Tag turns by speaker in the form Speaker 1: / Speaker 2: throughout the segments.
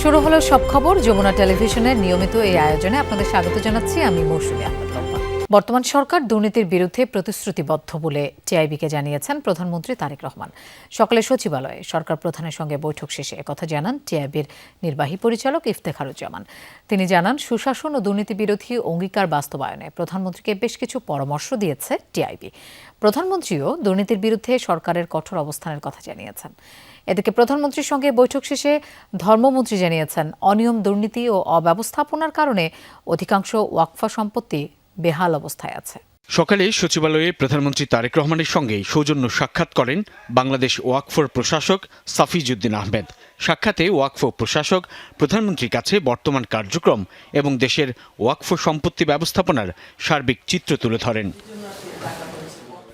Speaker 1: শুরু হলো সব খবর। যমুনা টেলিভিশনের নিয়মিত এই আয়োজনে আপনাদের স্বাগত জানাচ্ছি আমি মৌসুমী আহমেদ। বর্তমান সরকার দুর্নীতির বিরুদ্ধে প্রতিশ্রুতিবদ্ধ বলে টিআইবিকে জানিয়েছেন প্রধানমন্ত্রী তারেক রহমান। সকালে সচিবালয়ে সরকার প্রধানের সঙ্গে বৈঠক শেষে একথা জানান টিআইবির নির্বাহী পরিচালক ইফতেখারুজ্জামান। তিনি জানান, সুশাসন ও দুর্নীতি বিরোধী অঙ্গীকার বাস্তবায়নে প্রধানমন্ত্রীকে বেশ কিছু পরামর্শ দিয়েছে টিআইবি। প্রধানমন্ত্রীও দুর্নীতির বিরুদ্ধে সরকারের কঠোর অবস্থানের কথা জানিয়েছেন। এদিকে প্রধানমন্ত্রীর সঙ্গে বৈঠক শেষে ধর্মমন্ত্রী জানিয়েছেন, অনিয়ম, দুর্নীতি ও অব্যবস্থাপনার কারণে অধিকাংশ ওয়াকফা সম্পত্তি বেহাল অবস্থায় আছে।
Speaker 2: সকালে সচিবালয়ে প্রধানমন্ত্রী তারেক রহমানের সঙ্গে সৌজন্য সাক্ষাৎ করেন বাংলাদেশ ওয়াকফর প্রশাসক সাফিজউদ্দিন আহমেদ। সাক্ষাতে ওয়াকফ প্রশাসক প্রধানমন্ত্রীর কাছে বর্তমান কার্যক্রম এবং দেশের ওয়াকফ সম্পত্তি ব্যবস্থাপনার সার্বিক চিত্র তুলে ধরেন।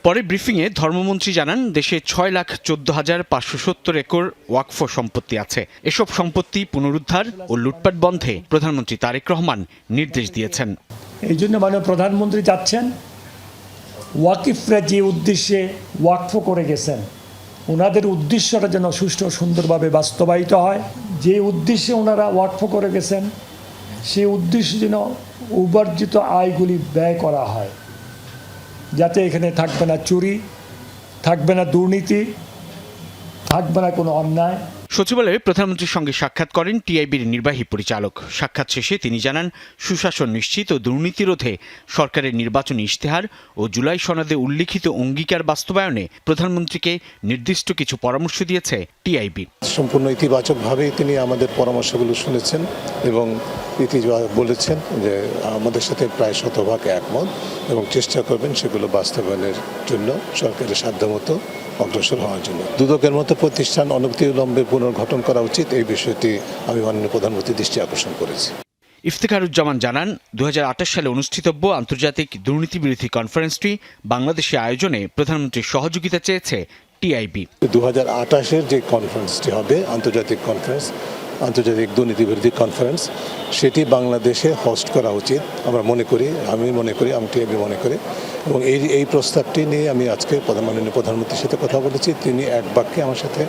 Speaker 2: পরে ব্রিফিংয়ে ধর্মমন্ত্রী জানান, দেশে 6,14,570 একর ওয়াকফ সম্পত্তি আছে। এসব সম্পত্তি পুনরুদ্ধার ও লুটপাট বন্ধে প্রধানমন্ত্রী তারেক রহমান নির্দেশ দিয়েছেন।
Speaker 3: এই জন্য মাননীয় প্রধানমন্ত্রী যাচ্ছেন, ওয়াকিফরা যে উদ্দেশ্যে ওয়াকফ করে গেছেন ওনাদের উদ্দেশ্যটা যেন সুষ্ঠু সুন্দরভাবে বাস্তবায়িত হয়। যে উদ্দেশ্যে ওনারা ওয়াকফ করে গেছেন সেই উদ্দেশ্যে যেন উপার্জিত আয়গুলি ব্যয় করা হয়, যাতে এখানে থাকবে না চুরি, থাকবে না দুর্নীতি, থাকবে না কোনো অন্যায়।
Speaker 2: সচিবালয়ে প্রধানমন্ত্রীর সঙ্গে সাক্ষাৎ করেন টিআইবির নির্বাহী পরিচালক। সাক্ষাৎ শেষে তিনি জানান, সুশাসন নিশ্চিত ও দুর্নীতি রোধে সরকারের নির্বাচনী ইশতেহার ও জুলাই সনদে উল্লিখিত অঙ্গীকার বাস্তবায়নে প্রধানমন্ত্রীকে নির্দিষ্ট কিছু পরামর্শ দিয়েছে টিআইবি।
Speaker 4: সম্পূর্ণ ইতিবাচকভাবেই তিনি আমাদের পরামর্শগুলো শুনেছেন এবং বলেছেন যে আমাদের সাথে প্রায় শতভাগ একমত এবং চেষ্টা করবেন সেগুলো বাস্তবায়নের জন্য সরকারের সাধ্যমতো অগ্রসর হওয়ার জন্য। দুদকের মতো প্রতিষ্ঠান অনতিবিলম্বে পুনর্গঠন করা উচিত, এই বিষয়টি আমি মাননীয় প্রধানমন্ত্রীর দৃষ্টি আকর্ষণ করেছি।
Speaker 2: ইফতেখারুজ্জামান জানান, 2028 সালে অনুষ্ঠিতব্য আন্তর্জাতিক দুর্নীতি বিরোধী কনফারেন্সটি বাংলাদেশে আয়োজনে প্রধানমন্ত্রীর সহযোগিতা চেয়েছে টিআইবি।
Speaker 4: 2028-এর যে কনফারেন্সটি হবে, আন্তর্জাতিক দুর্নীতি বিরোধী কনফারেন্স, সেটি বাংলাদেশে হোস্ট করা উচিত আমি মনে করি, টিআইবি মনে করি। এবং এই প্রস্তাবটি নিয়ে আমি আজকে মাননীয় প্রধানমন্ত্রীর সাথে কথা বলেছি। তিনি এক বাক্যে আমার সাথে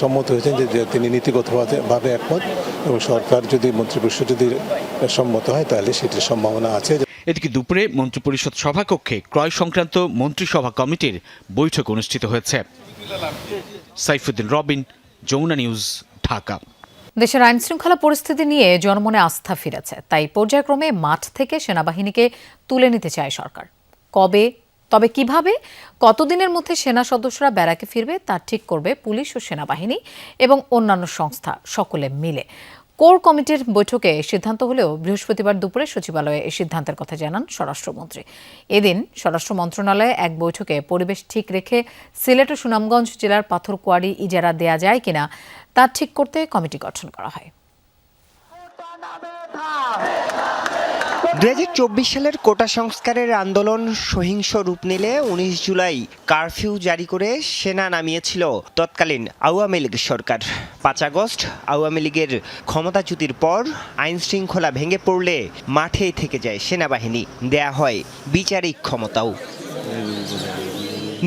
Speaker 4: সম্মত হয়েছেন যে তিনি নীতিগতভাবে একমত এবং সরকার যদি মন্ত্রিপরিষদ যদি সম্মত হয় তাহলে সেটির সম্ভাবনা আছে।
Speaker 2: এদিকে দুপুরে মন্ত্রিপরিষদ সভাকক্ষে ক্রয় সংক্রান্ত মন্ত্রিসভা কমিটির বৈঠক অনুষ্ঠিত হয়েছে। সাইফুদ্দিন রবিন, যমুনা নিউজ, ঢাকা।
Speaker 1: দেশের আইন শৃঙ্খলা পরিস্থিতি নিয়ে জনমনে আস্থা ফিরেছে, তাই পর্যায়ক্রমে মাঠ থেকে সেনাবাহিনীকে তুলে নিতে চায় সরকার। কবে, তবে কিভাবে, কতদিনের মধ্যে সেনা সদস্যরা ব্যারাকে ফিরবে তা ঠিক করবে পুলিশ ও সেনাবাহিনী এবং অন্যান্য সংস্থা সকলে মিলে। কোর কমিটির বৈঠকে সিদ্ধান্ত হলেও বৃহস্পতিবার দুপুরে সচিবালয়ে এই সিদ্ধান্তের কথা জানান স্বরাষ্ট্রমন্ত্রী। এদিন স্বরাষ্ট্র মন্ত্রণালয়ে এক বৈঠকে পরিবেশ ঠিক রেখে সিলেট ও সুনামগঞ্জ জেলার পাথরকুয়ারি ইজারা দেয়া যায় কিনা তা ঠিক করতে কমিটি গঠন করা হয়।
Speaker 5: 2024 সালের কোটা সংস্কারের আন্দোলন সহিংস রূপ নিলে 19 জুলাই কারফিউ জারি করে সেনা নামিয়েছিল তৎকালীন আওয়ামী লীগ সরকার। 5 আগস্ট আওয়ামী লীগের ক্ষমতাচ্যুতির পর আইন শৃঙ্খলা ভেঙে পড়লে মাঠেই থেকে যায় সেনাবাহিনী, দেয়া হয় বিচারিক ক্ষমতাও।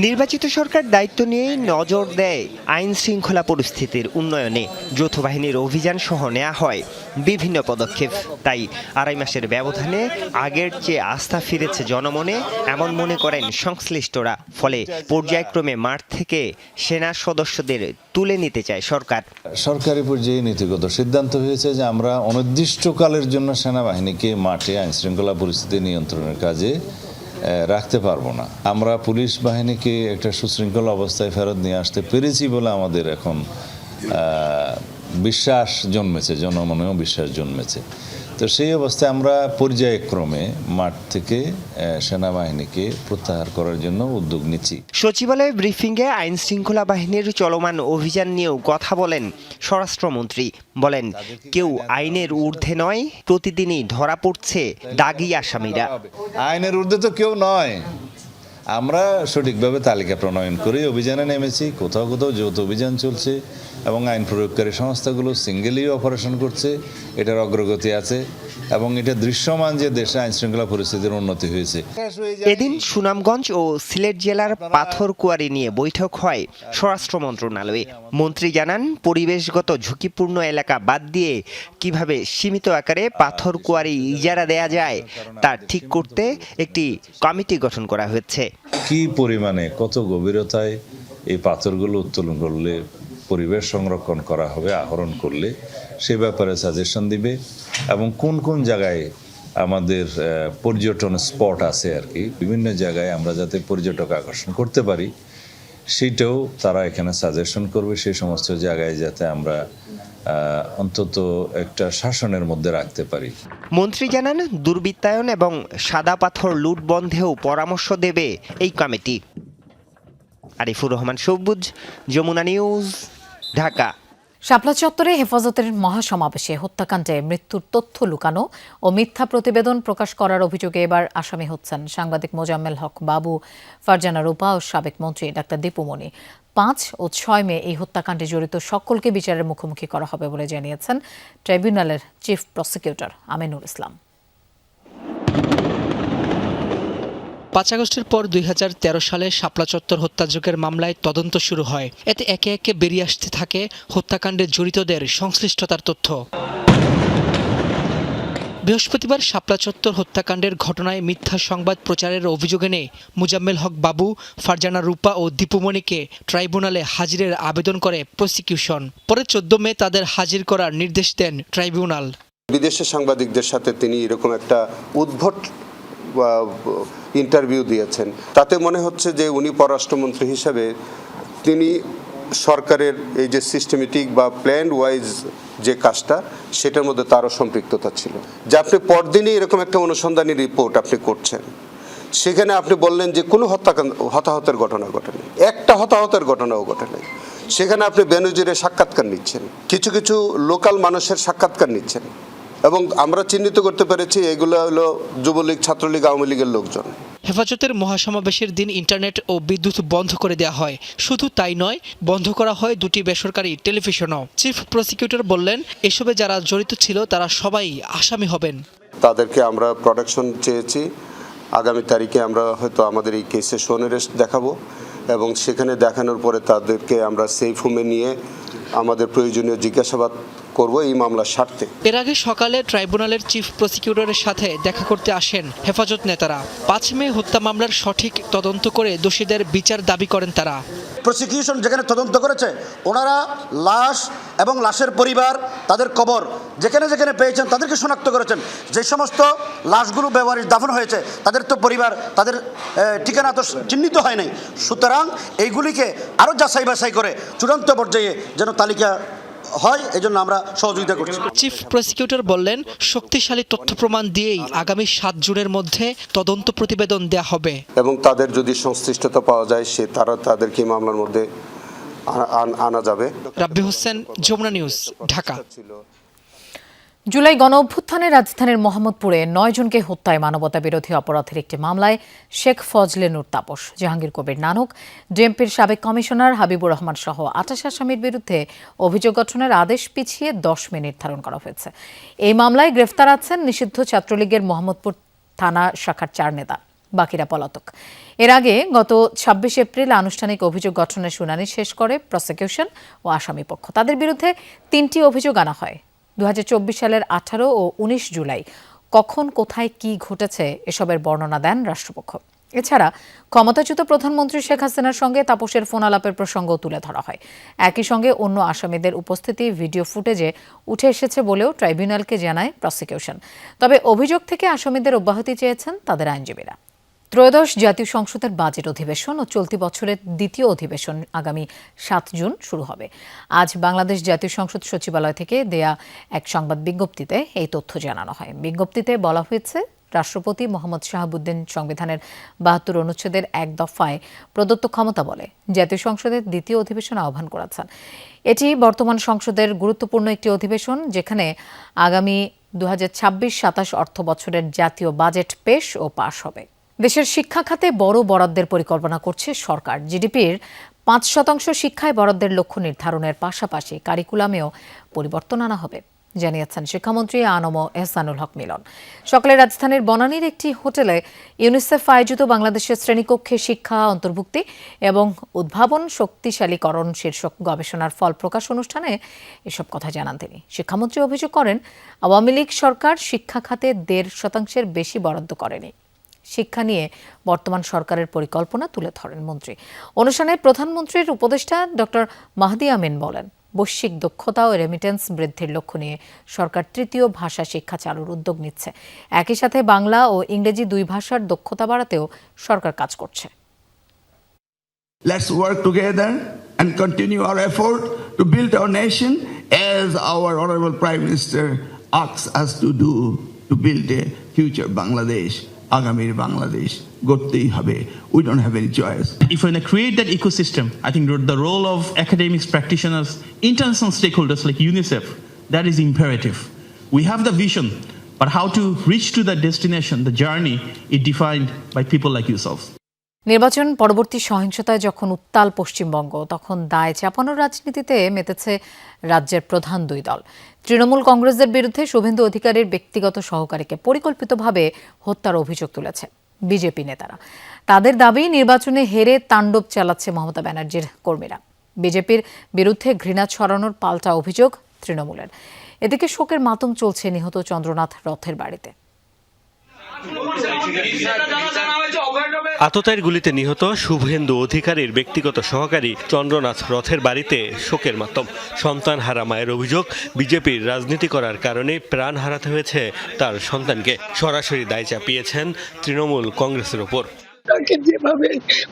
Speaker 5: নির্বাচিত সরকার দায়িত্ব নিয়ে নজর দেয় আইন শৃঙ্খলা পরিস্থিতির উন্নয়নে। যৌথ বাহিনীর অভিযান সহ নেওয়া হয় বিভিন্ন পদক্ষেপ। তাই 2.5 মাসের ব্যবধানে আগের চেয়ে আস্থা ফিরেছে জনমনে, এমন মনে করেন সংশ্লিষ্টরা। ফলে পর্যায়ক্রমে মাঠ থেকে সেনা সদস্যদের তুলে নিতে চায় সরকার।
Speaker 6: সরকারি পর্যায়ে নীতিগত সিদ্ধান্ত হয়েছে যে আমরা অনির্দিষ্টকালের জন্য সেনাবাহিনীকে মাঠে আইন শৃঙ্খলা পরিস্থিতি নিয়ন্ত্রণের কাজে রাখতে পারবো না। আমরা পুলিশ বাহিনীকে একটা সুশৃঙ্খল অবস্থায় ফেরত নিয়ে আসতে পেরেছি বলে আমাদের এখন বিশ্বাস জন্মেছে, জনমনেও বিশ্বাস জন্মেছে। তো সেই অবস্থায় আমরা পর্যায়ক্রমে মাঠ থেকে সেনাবাহিনীকে প্রত্যাহার করার জন্য উদ্যোগ নিচ্ছি।
Speaker 5: সচিবালয় ব্রিফিংয়ে আইন শৃঙ্খলা বাহিনীর চলমান অভিযান নিয়েও কথা বলেন স্বরাষ্ট্রমন্ত্রী। বলেন, কেউ আইনের ঊর্ধ্বে নয়, প্রতিদিনই ধরা পড়ছে দাগী আসামিরা।
Speaker 6: আইনের ঊর্ধ্বে তো কেউ নয়। আমরা সঠিকভাবে তালিকা প্রণয়ন করে অভিযানে নেমেছি। কোথাও কোথাও যৌথ অভিযান চলছে, এবং আইন প্রয়োগকারী সংস্থাগুলো সিঙ্গেলি অপারেশন করছে, এটার অগ্রগতি আছে এবং এটা দৃশ্যমান যে দেশে আইনশৃঙ্খলা পরিস্থিতির উন্নতি হয়েছে।
Speaker 5: এদিন সুনামগঞ্জ ও সিলেট জেলার পাথর কুয়ারি নিয়ে বৈঠক হয় স্বরাষ্ট্র মন্ত্রণালয়ে। মন্ত্রী জানান, পরিবেশগত ঝুঁকিপূর্ণ এলাকা বাদ দিয়ে কিভাবে সীমিত আকারে পাথর কুয়ারি ইজারা দেয়া যায় তা ঠিক করতে একটি কমিটি গঠন করা হয়েছে।
Speaker 6: কি পরিমাণে কত গভীরতায় এই পাথরগুলো উত্তোলন করলে পরিবেশ সংরক্ষণ করা হবে, আহরণ করলে সে ব্যাপারে সাজেশন দিবে এবং কোন কোন জায়গায় আমাদের পর্যটন স্পট আছে আর কি, বিভিন্ন জায়গায় আমরা যাতে পর্যটক আকর্ষণ করতে পারি সেটাও তারা এখানে সাজেশন করবে। সেই সমস্ত জায়গায় যাতে আমরা অন্তত একটা শাসনের মধ্যে রাখতে পারি।
Speaker 5: মন্ত্রী জানান, দুর্বৃত্তায়ন এবং সাদা পাথর লুট বন্ধেও পরামর্শ দেবে এই কমিটি। আরিফুর রহমান সবুজ, যমুনা নিউজ, ঢাকা।
Speaker 1: শাপলা চত্বরে হেফাজতের মহাসমাবেশে হত্যাকাণ্ডে মৃত্যুর তথ্য লুকানো ও মিথ্যা প্রতিবেদন প্রকাশ করার অভিযোগে এবার আসামি হচ্ছেন সাংবাদিক মোজাম্মেল হক বাবু, ফারজানা রূপা ও সাবেক মন্ত্রী ডাক্তার দীপু মনি। 5 ও 6 মে এই হত্যাকাণ্ডে জড়িত সকলকে বিচারের মুখোমুখি করা হবে বলে জানিয়েছেন ট্রাইব্যুনালের চিফ প্রসিকিউটর আমিনুল ইসলাম।
Speaker 7: 5 আগস্টের পর 2013 সালে শাপলা চত্বর হত্যাযজ্ঞের মামলায় তদন্ত শুরু হয়। এতে একে একে বেরিয়ে আসতে থাকে হত্যাকাণ্ডে জড়িতদের সংশ্লিষ্টতার তথ্য। বৃহস্পতিবার শাপলা চত্বর হত্যাকাণ্ডের ঘটনায় মিথ্যা সংবাদ প্রচারের অভিযোগ এনে মোজাম্মেল হক বাবু, ফারজানা রূপা ও দীপুমণিকে ট্রাইব্যুনালে হাজিরের আবেদন করে প্রসিকিউশন। পরে 14 মে তাদের হাজির করার নির্দেশ দেন ট্রাইব্যুনাল।
Speaker 8: বিদেশের সাংবাদিকদের সাথে তিনি এরকম একটা উদ্ভট ইন্টারভিউ দিয়েছেন, তাতে মনে হচ্ছে যে উনি পররাষ্ট্রমন্ত্রী হিসাবে তিনি সরকারের এই যে সিস্টেমেটিক বা প্ল্যান ওয়াইজ যে কাজটা সেটার মধ্যে তারও সম্পৃক্ততা ছিল। যে আপনি পরদিনই এরকম একটা অনুসন্ধানী রিপোর্ট আপনি করছেন, সেখানে আপনি বললেন যে কোনো হতাহতের ঘটনা ঘটেনি, একটা হতাহতের ঘটনাও ঘটেনি। সেখানে আপনি বেনজিরের সাক্ষাৎকার নিচ্ছেন, কিছু কিছু লোকাল মানুষের সাক্ষাৎকার নিচ্ছেন এবং আমরা চিহ্নিত করতে পেরেছি এগুলো হলো যুবলীগ, ছাত্রলীগ, আওয়ামী লীগের লোকজন।
Speaker 7: হেফাজতের মহাসমাবেশের দিন ইন্টারনেট ও বিদ্যুৎ বন্ধ করে দেওয়া হয়। শুধু তাই নয়, বন্ধ করা হয় 2টি বেসরকারি টেলিভিশনও। চিফ প্রসিকিউটর বললেন, এসবে যারা জড়িত ছিল তারা সবাই আসামি হবেন।
Speaker 8: তাদেরকে আমরা প্রোটেকশন চেয়েছি। আগামী তারিখে আমরা হয়তো আমাদের এই কেসে সোনেরেস্ট দেখাবো এবং সেখানে দেখানোর পরে তাদেরকে আমরা সেফ হোমে নিয়ে আমাদের প্রয়োজনীয় জিজ্ঞাসাবাদ করব এই মামলার স্বার্থে।
Speaker 7: এর আগে সকালে ট্রাইব্যুনালের চিফ প্রসিকিউটরের সাথে দেখা করতে আসেন হেফাজত নেতারা। 5 মে হত্যা মামলার সঠিক তদন্ত করে দোষীদের বিচার দাবি করেন তারা।
Speaker 9: প্রসিকিউশন যেখানে তদন্ত করেছে, ওনারা লাশ এবং লাশের পরিবার, তাদের কবর যেখানে যেখানে পেয়েছেন তাদেরকে শনাক্ত করেছেন। যে সমস্ত লাশগুলো বেওয়ারিশ দাফন হয়েছে তাদের তো পরিবার, তাদের ঠিকানা তো চিহ্নিত হয় নাই। সুতরাং এইগুলিকে আরও যাচাই বাছাই করে চূড়ান্ত পর্যায়ে যেন তালিকা হয়, এই জন্য আমরা সহযোগিতা করছি।
Speaker 7: চিফ প্রসিকিউটর বললেন, শক্তিশালী তথ্য প্রমাণ দিয়েই আগামী 7 জুনের মধ্যে তদন্ত প্রতিবেদন দেয়া হবে
Speaker 8: এবং তাদের যদি সংশ্লিষ্টতা পাওয়া যায় তাদেরকে মামলার মধ্যে আনা যাবে।
Speaker 7: রাব্বি হোসেন, যমুনা নিউজ, ঢাকা।
Speaker 1: জুলাই গণ অভ্যুত্থানে রাজধানীর মোহাম্মদপুরে 9 জনকে হত্যায় মানবতা বিরোধী অপরাধের একটি মামলায় শেখ ফজলে নূর তাপস, জাহাঙ্গীর কবির নানক, ডিএমপির সাবেক কমিশনার হাবিবুর রহমান সহ 28 আসামির বিরুদ্ধে অভিযোগ গঠনের আদেশ পিছিয়ে 10 মে নির্ধারণ করা হয়েছে। এই মামলায় গ্রেফতার আছেন নিষিদ্ধ ছাত্রলীগের মোহাম্মদপুর থানা শাখার 4 নেতা, বাকিরা পলাতক। এর আগে গত 26 এপ্রিল আনুষ্ঠানিক অভিযোগ গঠনের শুনানি শেষ করে প্রসিকিউশন ও আসামিপক্ষ। তাদের বিরুদ্ধে 3টি অভিযোগ আনা হয়। 2024 সালের 18 ও 19 জুলাই কখন কোথায় কি ঘটেছে এসবের বর্ণনা দেন রাষ্ট্রপক্ষ। এছাড়া ক্ষমতাচ্যুত প্রধানমন্ত্রী শেখ হাসিনার সঙ্গে তাপসের ফোন আলাপের প্রসঙ্গ তুলে ধরা হয়। একই সঙ্গে অন্য আসামিদের উপস্থিতি ভিডিও ফুটেজে উঠে এসেছে বলেও ট্রাইব্যুনালকে জানায় প্রসিকিউশন। তবে অভিযোগ থেকে আসামিদের অব্যাহতি চেয়েছেন তাদের আইনজীবীরা। ত্রয়োদশ জাতীয় সংসদের বাজেট অধিবেশন ও চলতি বছরের দ্বিতীয় অধিবেশন আগামী 7 জুন শুরু হবে। আজ বাংলাদেশ জাতীয় সংসদ সচিবালয় থেকে দেয়া এক সংবাদ বিজ্ঞপ্তিতে এই তথ্য জানানো হয়। বিজ্ঞপ্তিতে বলা হয়েছে, রাষ্ট্রপতি মোহাম্মদ শাহাবুদ্দিন সংবিধানের 72 অনুচ্ছেদের 1 দফায় প্রদত্ত ক্ষমতা বলে জাতীয় সংসদের দ্বিতীয় অধিবেশন আহ্বান করেছেন। এটি বর্তমান সংসদের গুরুত্বপূর্ণ একটি অধিবেশন, যেখানে আগামী 2026-27 অর্থ বছরের জাতীয় বাজেট পেশ ও পাশ হবে। দেশের শিক্ষা খাতে বড় বরাদ্দের পরিকল্পনা করছে সরকার। জিডিপির 5% শিক্ষায় বরাদ্দের লক্ষ্য নির্ধারণের পাশাপাশি কারিকুলামেও পরিবর্তন আনা হবে, জানিয়েছেন শিক্ষামন্ত্রী আনম এহসানুল হক মিলন। সকালে রাজধানীর বনানীর একটি হোটেলে ইউনিসেফ আয়োজিত বাংলাদেশের শ্রেণীকক্ষে শিক্ষা অন্তর্ভুক্তি এবং উদ্ভাবন শক্তিশালীকরণ শীর্ষক গবেষণার ফল প্রকাশ অনুষ্ঠানে এসব কথা জানান তিনি। শিক্ষামন্ত্রী অভিযোগ করেন, আওয়ামী লীগ সরকার শিক্ষা খাতে 1.5% বেশি বরাদ্দ করেনি। শিক্ষা নিয়ে বর্তমান সরকারের পরিকল্পনা তুলে ধরেন মন্ত্রী। অনুষ্ঠানে প্রধানমন্ত্রীর উপদেষ্টা ডক্টর মাহদি আমিন বলেন, বৈশ্বিক দক্ষতা ও রেমিটেন্স বৃদ্ধির লক্ষ্য নিয়ে সরকার 3য় ভাষা শিক্ষা চালুর উদ্যোগ নিচ্ছে। একই সাথে বাংলা ও ইংরেজি 2 ভাষার দক্ষতা বাড়াতেও সরকার কাজ করছে।
Speaker 10: Let's work together and continue our effort to build our nation as our Honorable Prime Minister asks us to do, to build a future Bangladesh. Agamir Bangladesh করতেই হবে. We don't have any choice.
Speaker 11: If we're going to create that ecosystem, I think the role of academics, practitioners, international stakeholders like UNICEF, that is imperative. We have the vision, but how to reach to that destination, the journey, is defined by people like yourselves.
Speaker 1: নির্বাচন পরবর্তী সহিংসতায় যখন উত্তাল পশ্চিমবঙ্গ, তখন দায় চাপানোর রাজনীতিতে মেতেছে রাজ্যের প্রধান 2 দল। তৃণমূল কংগ্রেসের বিরুদ্ধে শুভেন্দু অধিকারীর ব্যক্তিগত সহকারীকে পরিকল্পিতভাবে হত্যার অভিযোগ তুলেছে বিজেপি নেতারা। তাদের দাবি, নির্বাচনে হেরে তাণ্ডব চালাচ্ছে মমতা ব্যানার্জির কর্মীরা। বিজেপির বিরুদ্ধে ঘৃণা ছড়ানোর পাল্টা অভিযোগ তৃণমূলের। এদিকে শোকের মাতম চলছে নিহত চন্দ্রনাথ রথের বাড়িতে।
Speaker 12: আততায়ীর গুলিতে নিহত শুভেন্দু অধিকারীর ব্যক্তিগত সহকারী চন্দ্রনাথ রথের বাড়িতে শোকের মাতম। সন্তান হারা মায়ের অভিযোগ, বিজেপির রাজনীতি করার কারণে প্রাণ হারাতে হয়েছে তার সন্তানকে। সরাসরি দায় চাপিয়েছেন তৃণমূল কংগ্রেসের ওপর।
Speaker 13: তাকে যেভাবে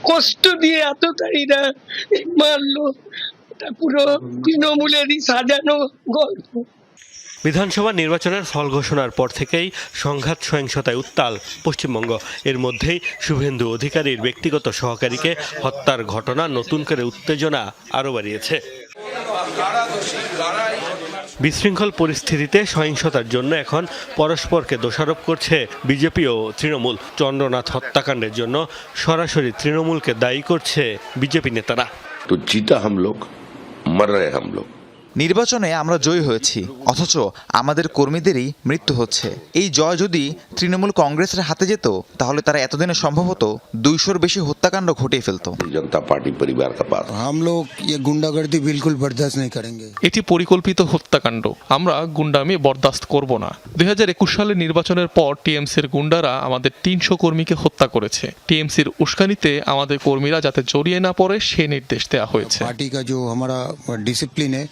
Speaker 13: কষ্ট দিয়ে আততায়ীরা মারলো, তা পুরো তৃণমূলেরই সাজানো গল্প।
Speaker 12: বিধানসভা নির্বাচনের ফল ঘোষণার পর থেকেই সংঘাত সহিংসতায় উত্তাল পশ্চিমবঙ্গ। এর মধ্যেই শুভেন্দু অধিকারীর ব্যক্তিগত সহকারীকে হত্যার ঘটনা নতুন করে উত্তেজনা আরও বাড়িয়েছে। বিশৃঙ্খল পরিস্থিতিতে সহিংসতার জন্য এখন পরস্পরকে দোষারোপ করছে বিজেপি ও তৃণমূল। চন্দ্রনাথ হত্যাকাণ্ডের জন্য সরাসরি তৃণমূলকে দায়ী করছে বিজেপি নেতারা।
Speaker 14: তো জিতা হাম লোগ, মর রহে হাম লোগ।
Speaker 15: নির্বাচনে আমরা জয়ী হয়েছি, অথচ আমাদের কর্মীদেরই মৃত্যু হচ্ছে। এই জয় যদি তৃণমূল কংগ্রেসের হাতে যেত, তাহলে তারা এতদিনে সম্ভবত 200-র বেশি হত্যাকাণ্ড ঘটিয়ে ফেলত।
Speaker 14: জনতা পার্টি পরিবার কা পাস
Speaker 16: हम लोग ये गुंडागर्दी बिल्कुल बर्दाश्त नहीं करेंगे।
Speaker 17: এটি পরিকল্পিত হত্যাকাণ্ড, আমরা গুন্ডামি বরদাস্ত করব না। 2021 সালের নির্বাচনের পর টিএমসির গুন্ডারা আমাদের 300 কর্মীকে হত্যা করেছে। টিএমসির উস্কানিতে আমাদের কর্মীরা যাতে জড়িয়ে না পড়ে সে নির্দেশ দেওয়া হয়েছে।
Speaker 16: पार्टी का जो हमारा डिसिप्लिन है।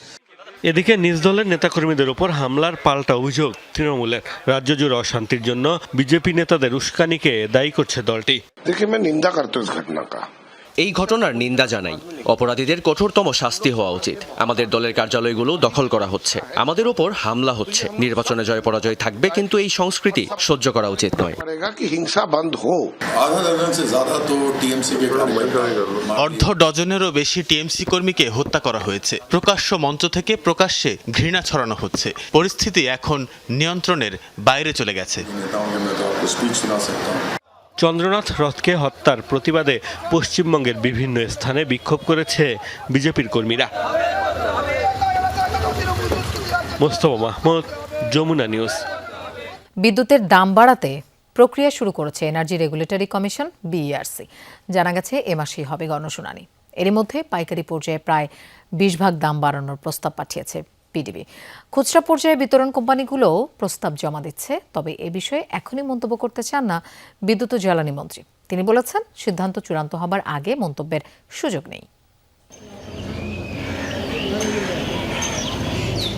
Speaker 12: এদিকে নিজ দলের নেতাকর্মীদের উপর হামলার পাল্টা অভিযোগ তৃণমূলের। রাজ্য জুড়ে অশান্তির জন্য বিজেপি নেতাদের উস্কানিকে দায়ী করছে দলটি।
Speaker 14: দেখে मैं निंदा करता हूं इस घटना का।
Speaker 18: এই ঘটনার নিন্দা জানাই। অপরাধীদের কঠোরতম শাস্তি হওয়া উচিত। আমাদের দলের কার্যালয়গুলো দখল করা হচ্ছে, আমাদের ওপর হামলা হচ্ছে। নির্বাচনে জয় পরাজয় থাকবে, কিন্তু এই সংস্কৃতি সহ্য করা উচিত নয়।
Speaker 19: অর্ধ ডজনেরও বেশি টিএমসি কর্মীকে হত্যা করা হয়েছে। প্রকাশ্য মঞ্চ থেকে প্রকাশ্যে ঘৃণা ছড়ানো হচ্ছে। পরিস্থিতি এখন নিয়ন্ত্রণের বাইরে চলে গেছে।
Speaker 12: চন্দ্রনাথ রথকে হত্যার প্রতিবাদে পশ্চিমবঙ্গের বিভিন্ন স্থানে বিক্ষোভ করেছে বিজেপির কর্মীরা। মোস্তফা মাহমুদ, যমুনা নিউজ।
Speaker 1: বিদ্যুতের দাম বাড়াতে প্রক্রিয়া শুরু করেছে এনার্জি রেগুলেটরি কমিশন বিইআরসি। জানা গেছে এ মাসেই হবে গণশুনানি। এরই মধ্যে পাইকারি পর্যায়ে প্রায় 20% দাম বাড়ানোর প্রস্তাব পাঠিয়েছে পিডিবি। খুচরা পর্যায়ে বিতরণ কোম্পানিগুলো প্রস্তাব জমা দিচ্ছে। তবে এ বিষয়ে এখনই মন্তব্য করতে চান না বিদ্যুৎ ও জ্বালানি মন্ত্রী। তিনি বলেছেন, সিদ্ধান্ত চূড়ান্ত হবার আগে মন্তব্যের সুযোগ নেই।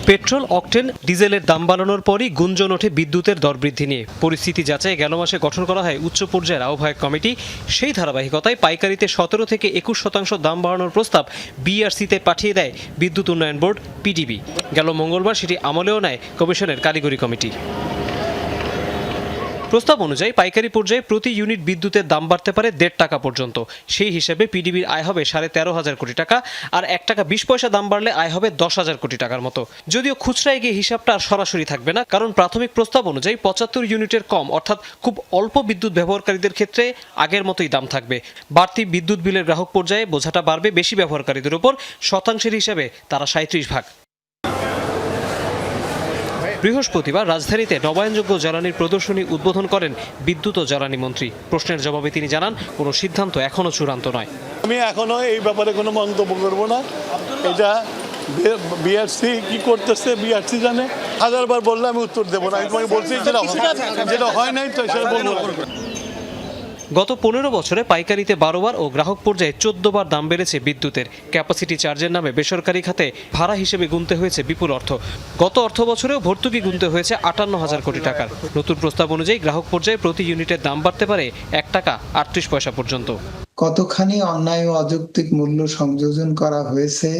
Speaker 20: পেট্রোল, অকটেন, ডিজেলের দাম বাড়ানোর পরই গুঞ্জন ওঠে বিদ্যুতের দর বৃদ্ধি নিয়ে। পরিস্থিতি যাচাই গেল মাসে গঠন করা হয় উচ্চ পর্যায়ের আহ্বায়ক কমিটি। সেই ধারাবাহিকতায় পাইকারিতে 17 থেকে 21% দাম বাড়ানোর প্রস্তাব বিইআরসিতে পাঠিয়ে দেয় বিদ্যুৎ উন্নয়ন বোর্ড পিডিবি। গেল মঙ্গলবার সেটি আমলেও নেয় কমিশনের কারিগরি কমিটি। প্রস্তাব অনুযায়ী পাইকারি পর্যায়ে প্রতি ইউনিট বিদ্যুতের দাম বাড়তে পারে 1.5 টাকা পর্যন্ত। সেই হিসাবে পিডিবির আয় হবে 13,500 কোটি টাকা, আর 1 টাকা 20 পয়সা দাম বাড়লে আয় হবে 10,000 কোটি টাকার মতো। যদিও খুচরায় গিয়ে হিসাবটা আর সরাসরি থাকবে না, কারণ প্রাথমিক প্রস্তাব অনুযায়ী 75 ইউনিটের কম অর্থাৎ খুব অল্প বিদ্যুৎ ব্যবহারকারীদের ক্ষেত্রে আগের মতোই দাম থাকবে। বাড়তি বিদ্যুৎ বিলের গ্রাহক পর্যায়ে বোঝাটা বাড়বে বেশি ব্যবহারকারীদের উপর, শতাংশের হিসাবে তারা 37 ভাগ। বৃহস্পতিবার রাজধানীতে নবায়নযোগ্য জ্বালানির প্রদর্শনী উদ্বোধন করেন বিদ্যুৎ ও জ্বালানি মন্ত্রী। প্রশ্নের জবাবে তিনি জানান, কোনো সিদ্ধান্ত এখনো চূড়ান্ত নয়।
Speaker 21: আমি এখনো এই ব্যাপারে কোনো মন্তব্য করব না। এটা বিআরসি কি করতেছে বিআরসি জানে। 1000 বার বললে আমি উত্তর দেবো না। আমি তোমাকে বলছি যেটা হয় নাই তো সেটা বলবো।
Speaker 20: গত 15 বছরে পাইকারিতে 12 বার ও গ্রাহক পর্যায়ে 14 বার দাম বেড়েছে বিদ্যুতের। ক্যাপাসিটি চার্জের নামে বেসরকারি খাতে ভাড়া হিসেবে গুনতে হয়েছে বিপুল অর্থ। গত অর্থ বছরেও ভর্তুকি গুনতে হয়েছে 58,000 কোটি টাকার। নতুন প্রস্তাব অনুযায়ী গ্রাহক পর্যায়ে প্রতি ইউনিটের দাম বাড়তে পারে 1 টাকা 38 পয়সা পর্যন্ত।
Speaker 22: কতখানি অন্যায় ও অযৌক্তিক মূল্য সংযোজন করা হয়েছে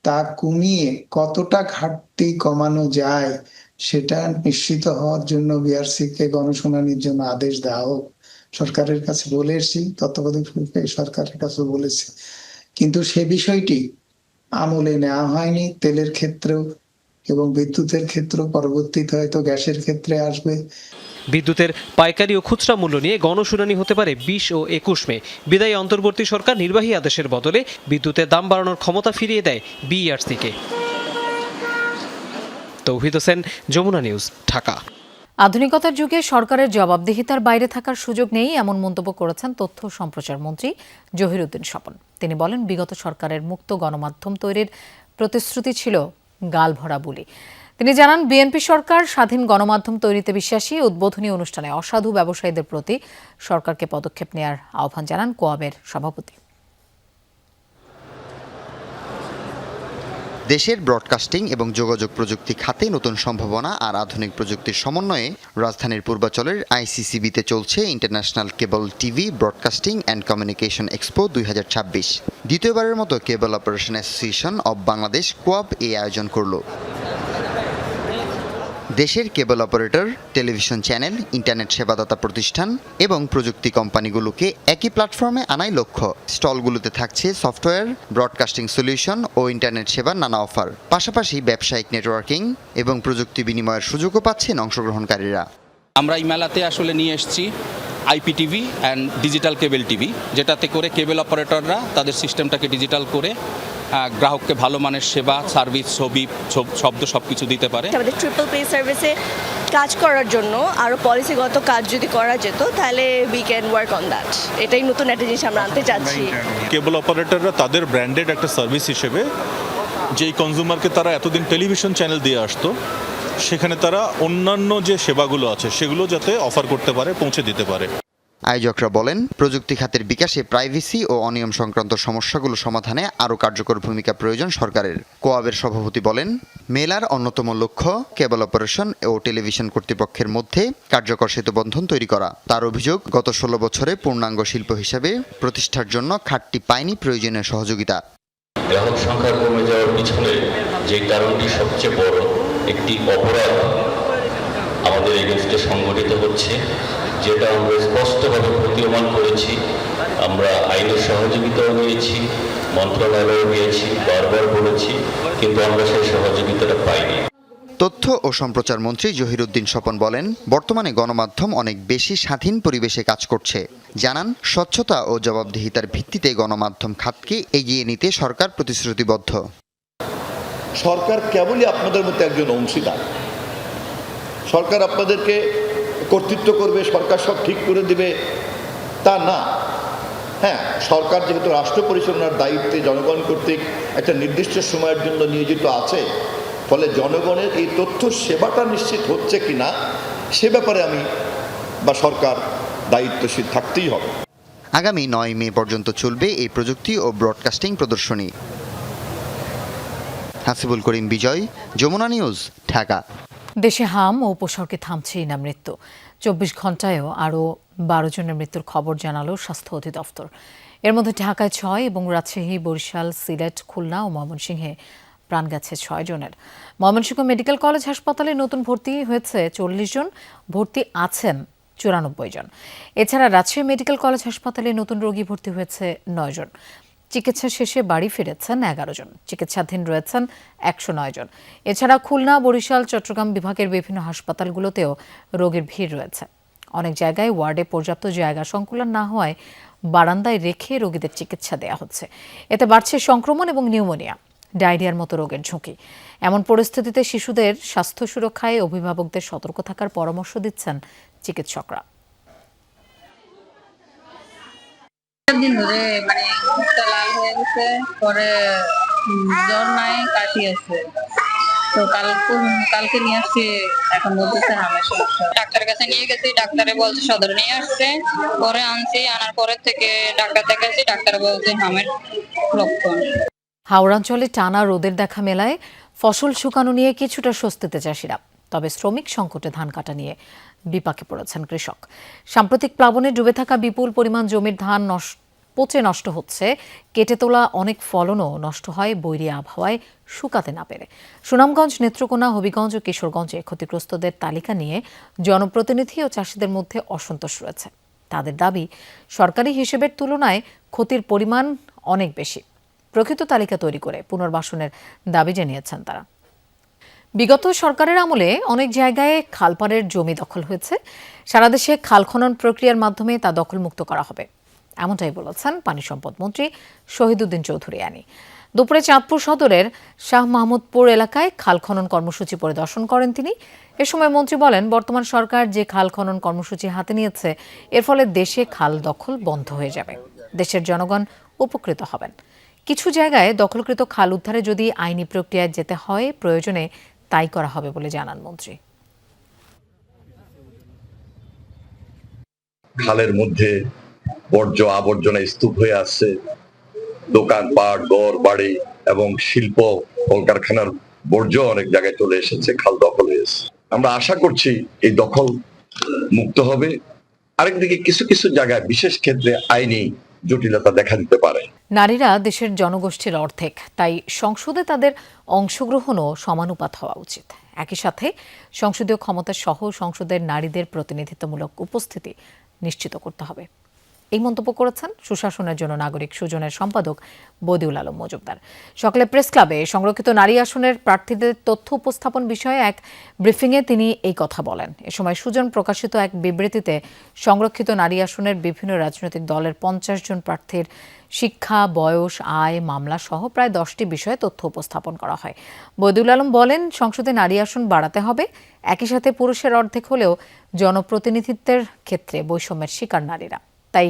Speaker 22: তা কমিয়ে কতটা ঘাটতি কমানো যায় সেটা নিশ্চিত হওয়ার জন্য বিআরসি কে গণশুনানির জন্য আদেশ দেওয়া হোক। সরকারের কাছে বলে এসেছি, তত্ত্বাবধায়ক সরকারের কাছে বলেছি, কিন্তু সে বিষয়টি আমলে নেওয়া হয়নি। তেলের ক্ষেত্রেও এবং বিদ্যুতের ক্ষেত্রেও, পরবর্তীতে হয়তো গ্যাসের ক্ষেত্রে আসবে।
Speaker 20: বিদ্যুতের পাইকারি ও খুচরা মূল্য নিয়ে গণশুনানি হতে পারে 20 ও 21 মে। বিদায়ী অন্তর্বর্তী সরকার নির্বাহী আদেশের বদলে বিদ্যুতের দাম বাড়ানোর ক্ষমতা ফিরিয়ে দেয় বিইআরসিকে। তৌহিদ হোসেন, যমুনা নিউজ, ঢাকা।
Speaker 1: আধুনিকতার যুগে সরকারের জবাবদিহিতার বাইরে থাকার সুযোগ নেই, এমন মন্তব্য করেছেন তথ্য সম্প্রচার মন্ত্রী জহিরুদ্দিন স্বপন। তিনি বলেন, বিগত সরকারের মুক্ত গণমাধ্যম তৈরির প্রতিশ্রুতি ছিল গালভরা বুলি। তিনি জানান, বিএনপি সরকার স্বাধীন গণমাধ্যম তৈরিতে বিশ্বাসী। উদ্বোধনী অনুষ্ঠানে অসাধু ব্যবসায়ীদের প্রতি সরকারকে পদক্ষেপ নেওয়ার আহ্বান জানান কোয়াবের সভাপতি।
Speaker 23: দেশের ব্রডকাস্টিং এবং যোগাযোগ প্রযুক্তি খাতে নতুন সম্ভাবনা আর আধুনিক প্রযুক্তির সমন্বয়ে রাজধানীর পূর্বাচলের আইসিসিবিতে চলছে international cable TV broadcasting and communication expo 2026। দ্বিতীয়বারের মতো কেবল অপারেশন অ্যাসোসিয়েশন অব বাংলাদেশ কোয়াব এই আয়োজন করল। দেশের কেবল অপারেটর, টেলিভিশন চ্যানেল, ইন্টারনেট সেবাদাতা প্রতিষ্ঠান এবং প্রযুক্তি কোম্পানিগুলোকে একই প্ল্যাটফর্মে আনাই লক্ষ্য। স্টলগুলোতে থাকছে সফটওয়্যার, ব্রডকাস্টিং সলিউশন ও ইন্টারনেট সেবার নানা অফার। পাশাপাশি ব্যবসায়িক নেটওয়ার্কিং এবং প্রযুক্তি বিনিময়ের সুযোগও পাচ্ছেন অংশগ্রহণকারীরা।
Speaker 24: আমরা এই মেলাতে আসলে নিয়ে এসেছি IPTV and digital cable TV, যেটাতে করে কেবল অপারেটররা তাদের সিস্টেমটাকে ডিজিটাল করে গ্রাহককে ভালো মানের সেবা, সার্ভিস, ছবি, শব্দ সবকিছু দিতে পারে।
Speaker 25: আমাদের ট্রিপল পে সার্ভিসে কাজ করার জন্য আরো পলিসিগত কাজ যদি করা যেত, তাহলে we can work on that. এটাই নতুন একটা জিনিস আমরা আনতে চাচ্ছি।
Speaker 26: কেবল অপারেটররা তাদের ব্র্যান্ডেড একটা সার্ভিস হিসেবে যেই কনজিউমারকে তারা এতদিন টেলিভিশন চ্যানেল দিয়ে আসতো, সেখানে তারা অন্যান্য যে সেবাগুলো আছে সেগুলো যাতে অফার করতে পারে, পৌঁছে দিতে পারে।
Speaker 23: আয়োজকরা বলেন, প্রযুক্তি খাতের বিকাশে প্রাইভেসি ও অনিয়ম সংক্রান্ত সমস্যাগুলো সমাধানে আরও কার্যকর ভূমিকা প্রয়োজন সরকারের। কোয়াবের সভাপতি বলেন, মেলার অন্যতম লক্ষ্য কেবল অপারেশন ও টেলিভিশন কর্তৃপক্ষের মধ্যে কার্যকর সেতুবন্ধন তৈরি করা। তার অভিযোগ, গত 16 বছরে পূর্ণাঙ্গ শিল্প হিসেবে প্রতিষ্ঠার জন্য খাতটি পায়নি প্রয়োজনীয় সহযোগিতা।
Speaker 27: গ্রাহক সংখ্যা কমে যাওয়ার পিছনে যে কারণটি সবচেয়ে বড়, একটি অপরাধ আমাদের এগেইনস্টে সংগঠিত হচ্ছে, যেটা আমরা স্পষ্টভাবে প্রতীয়মান করেছি। আমরা আইনের সহযোগিতাও নিয়েছি, মন্ত্রণালয়ে গিয়েছি, বারবার বলেছি, কিন্তু আমরা সেই সহযোগিতাটা পাইনি।
Speaker 23: তথ্য ও সম্প্রচার মন্ত্রী জহিরুদ্দিন স্বপন বলেন, বর্তমানে গণমাধ্যম অনেক বেশি স্বাধীন পরিবেশে কাজ করছে। জানান, স্বচ্ছতা ও জবাবদিহিতার ভিত্তিতে গণমাধ্যম খাতকে এগিয়ে নিতে সরকার প্রতিশ্রুতিবদ্ধ।
Speaker 28: সরকার কেবলই আপনাদের মতো একজন অংশীদার। সরকার আপনাদেরকে কর্তৃত্ব করবে, সরকার সব ঠিক করে দিবে, তা না। হ্যাঁ, সরকার যেহেতু রাষ্ট্র পরিচালনার দায়িত্বে জনগণ কর্তৃক একটা নির্দিষ্ট সময়ের জন্য নিয়োজিত আছে, ফলে জনগণের এই তথ্য সেবাটা নিশ্চিত হচ্ছে কিনা সে ব্যাপারে আমি বা সরকার দায়িত্বশীল থাকতেই হবে।
Speaker 23: আগামী 9 মে পর্যন্ত চলবে এই প্রযুক্তি ও ব্রডকাস্টিং প্রদর্শনী। হাসিবুল করিম বিজয়, যমুনা নিউজ, ঢাকা।
Speaker 1: দেশে হাম ও উপসর্গে থামছেই না মৃত্যু। 24 ঘন্টায়ও আরও 12 জনের মৃত্যুর খবর জানালো স্বাস্থ্য অধিদপ্তর। এর মধ্যে ঢাকায় 6 এবং রাজশাহী, বরিশাল, সিলেট, খুলনা ও ময়মনসিংহে প্রাণ গেছে 6 জনের। ময়মনসিংহ মেডিকেল কলেজ হাসপাতালে নতুন ভর্তি হয়েছে 40 জন। ভর্তি আছেন 94 জন। এছাড়া রাজশাহী মেডিকেল কলেজ হাসপাতালে নতুন রোগী ভর্তি হয়েছে 9 জন। চিকিৎসা শেষে বাড়ি ফিরেছেন 11 জন। চিকিৎসাধীন রয়েছেন 109 জন। এছাড়া খুলনা, বরিশাল, চট্টগ্রাম বিভাগের বিভিন্ন হাসপাতালগুলোতেও রোগীর ভিড় রয়েছে। অনেক জায়গায় ওয়ার্ডে পর্যাপ্ত জায়গা সংকুলান না হওয়ায় বারান্দায় রেখে রোগীদের চিকিৎসা দেওয়া হচ্ছে। এতে বাড়ছে সংক্রমণ এবং নিউমোনিয়া, ডায়রিয়ার মতো রোগের ঝুঁকি। এমন পরিস্থিতিতে শিশুদের স্বাস্থ্য সুরক্ষায় অভিভাবকদের সতর্ক থাকার পরামর্শ দিচ্ছেন চিকিৎসকরা।
Speaker 2: দিন ধরে মুখটা লাল হয়ে গেছে, পরে জ্বর নাই, কাশি আছে। তো কালকে নিয়ে আসছি, এখন বলতেছে হামের সমস্যা। ডাক্তারের কাছে নিয়ে গেছি, ডাক্তারে বলছে সদরে নিয়ে আসছে। পরে আনছি, আনার পরের থেকে ডাক্তার দেখাচ্ছি, ডাক্তার বলছে হামের লক্ষণ।
Speaker 1: হাওড়াঞ্চলে টানা রোদের দেখা মেলায় ফসল শুকানো নিয়ে কিছুটা স্বস্তিতে চাষিরা। তবে শ্রমিক সংকটে ধান কাটা নিয়ে বিপাকে পড়েছেন কৃষক। সাম্প্রতিক প্লাবনে ডুবে থাকা বিপুল পরিমাণ জমির ধান পচে নষ্ট হচ্ছে। কেটে তোলা অনেক ফলনও নষ্ট হয় বৈরী আবহাওয়ায় শুকাতে না পেরে। সুনামগঞ্জ, নেত্রকোনা, হবিগঞ্জ ও কিশোরগঞ্জে ক্ষতিগ্রস্তদের তালিকা নিয়ে জনপ্রতিনিধি ও চাষিদের মধ্যে অসন্তোষ রয়েছে। তাদের দাবি, সরকারি হিসেবের তুলনায় ক্ষতির পরিমাণ অনেক বেশি। প্রকৃত তালিকা তৈরি করে পুনর্বাসনের দাবি জানিয়েছেন তারা। বিগত সরকারের আমলে অনেক জায়গায় খালপাড়ের জমি দখল হয়েছে। সারা দেশে খাল খনন প্রক্রিয়ার মাধ্যমে তা দখলমুক্ত করা হবে, এমনটাই বলেছেন পানি সম্পদ মন্ত্রী শহীদুদ্দিন চৌধুরী আনি। দুপুরে চাঁদপুর সদরের শাহ মাহমুদপুর এলাকায় খাল খনন কর্মসূচি পরিদর্শন করেন তিনি। এ সময় মন্ত্রী বলেন, বর্তমান সরকার যে খাল খনন কর্মসূচি হাতে নিয়েছে, এর ফলে দেশে খাল দখল বন্ধ হয়ে যাবে, দেশের জনগণ উপকৃত হবেন। কিছু জায়গায় দখলকৃত খাল উদ্ধারে যদি আইনি প্রক্রিয়ায় যেতে হয়, প্রয়োজনে তাই করা হবে বলে জানান মন্ত্রী।
Speaker 3: খালের মধ্যে বর্জ্য আবর্জনা স্তূপ হয়ে আসছে। দোকানপাট, ঘর বাড়ি এবং শিল্প কলকারখানার বর্জ্য অনেক জায়গায় চলে এসেছে, খাল দখল হয়েছে। আমরা আশা করছি এই দখল মুক্ত হবে। আরেকদিকে কিছু কিছু জায়গায় বিশেষ ক্ষেত্রে আইনি জটিলতা দেখা দিতে পারে।
Speaker 1: নারীরা দেশের জনগোষ্ঠীর অর্ধেক, তাই সংসদে তাদের অংশগ্রহণও সমানুপাত হওয়া উচিত। একই সাথে সংসদীয় ক্ষমতা সহ সংসদের নারীদের প্রতিনিধিত্বমূলক উপস্থিতি নিশ্চিত করতে হবে। এই মন্তব্য করেছেন সুশাসনের জন্য নাগরিক সুজনের সম্পাদক বদিউল আলম মজুমদার। সকালে প্রেস ক্লাবে সংরক্ষিত নারী আসনের প্রার্থীদের তথ্য উপস্থাপন বিষয়ে এক ব্রিফিংয়ে তিনি এই কথা বলেন। এ সময় সুজন প্রকাশিত এক বিবৃতিতে সংরক্ষিত নারী আসনের বিভিন্ন রাজনৈতিক দলের 50 জন প্রার্থীর শিক্ষা, বয়স, আয়, মামলা সহ প্রায় 10টি বিষয়ে তথ্য উপস্থাপন করা হয়। বদিউল আলম বলেন, সংসদে নারী আসন বাড়াতে হবে। একই সাথে পুরুষের অর্ধেক হলেও জনপ্রতিনিধিত্বের ক্ষেত্রে বৈষম্যের শিকার নারীরা। তাই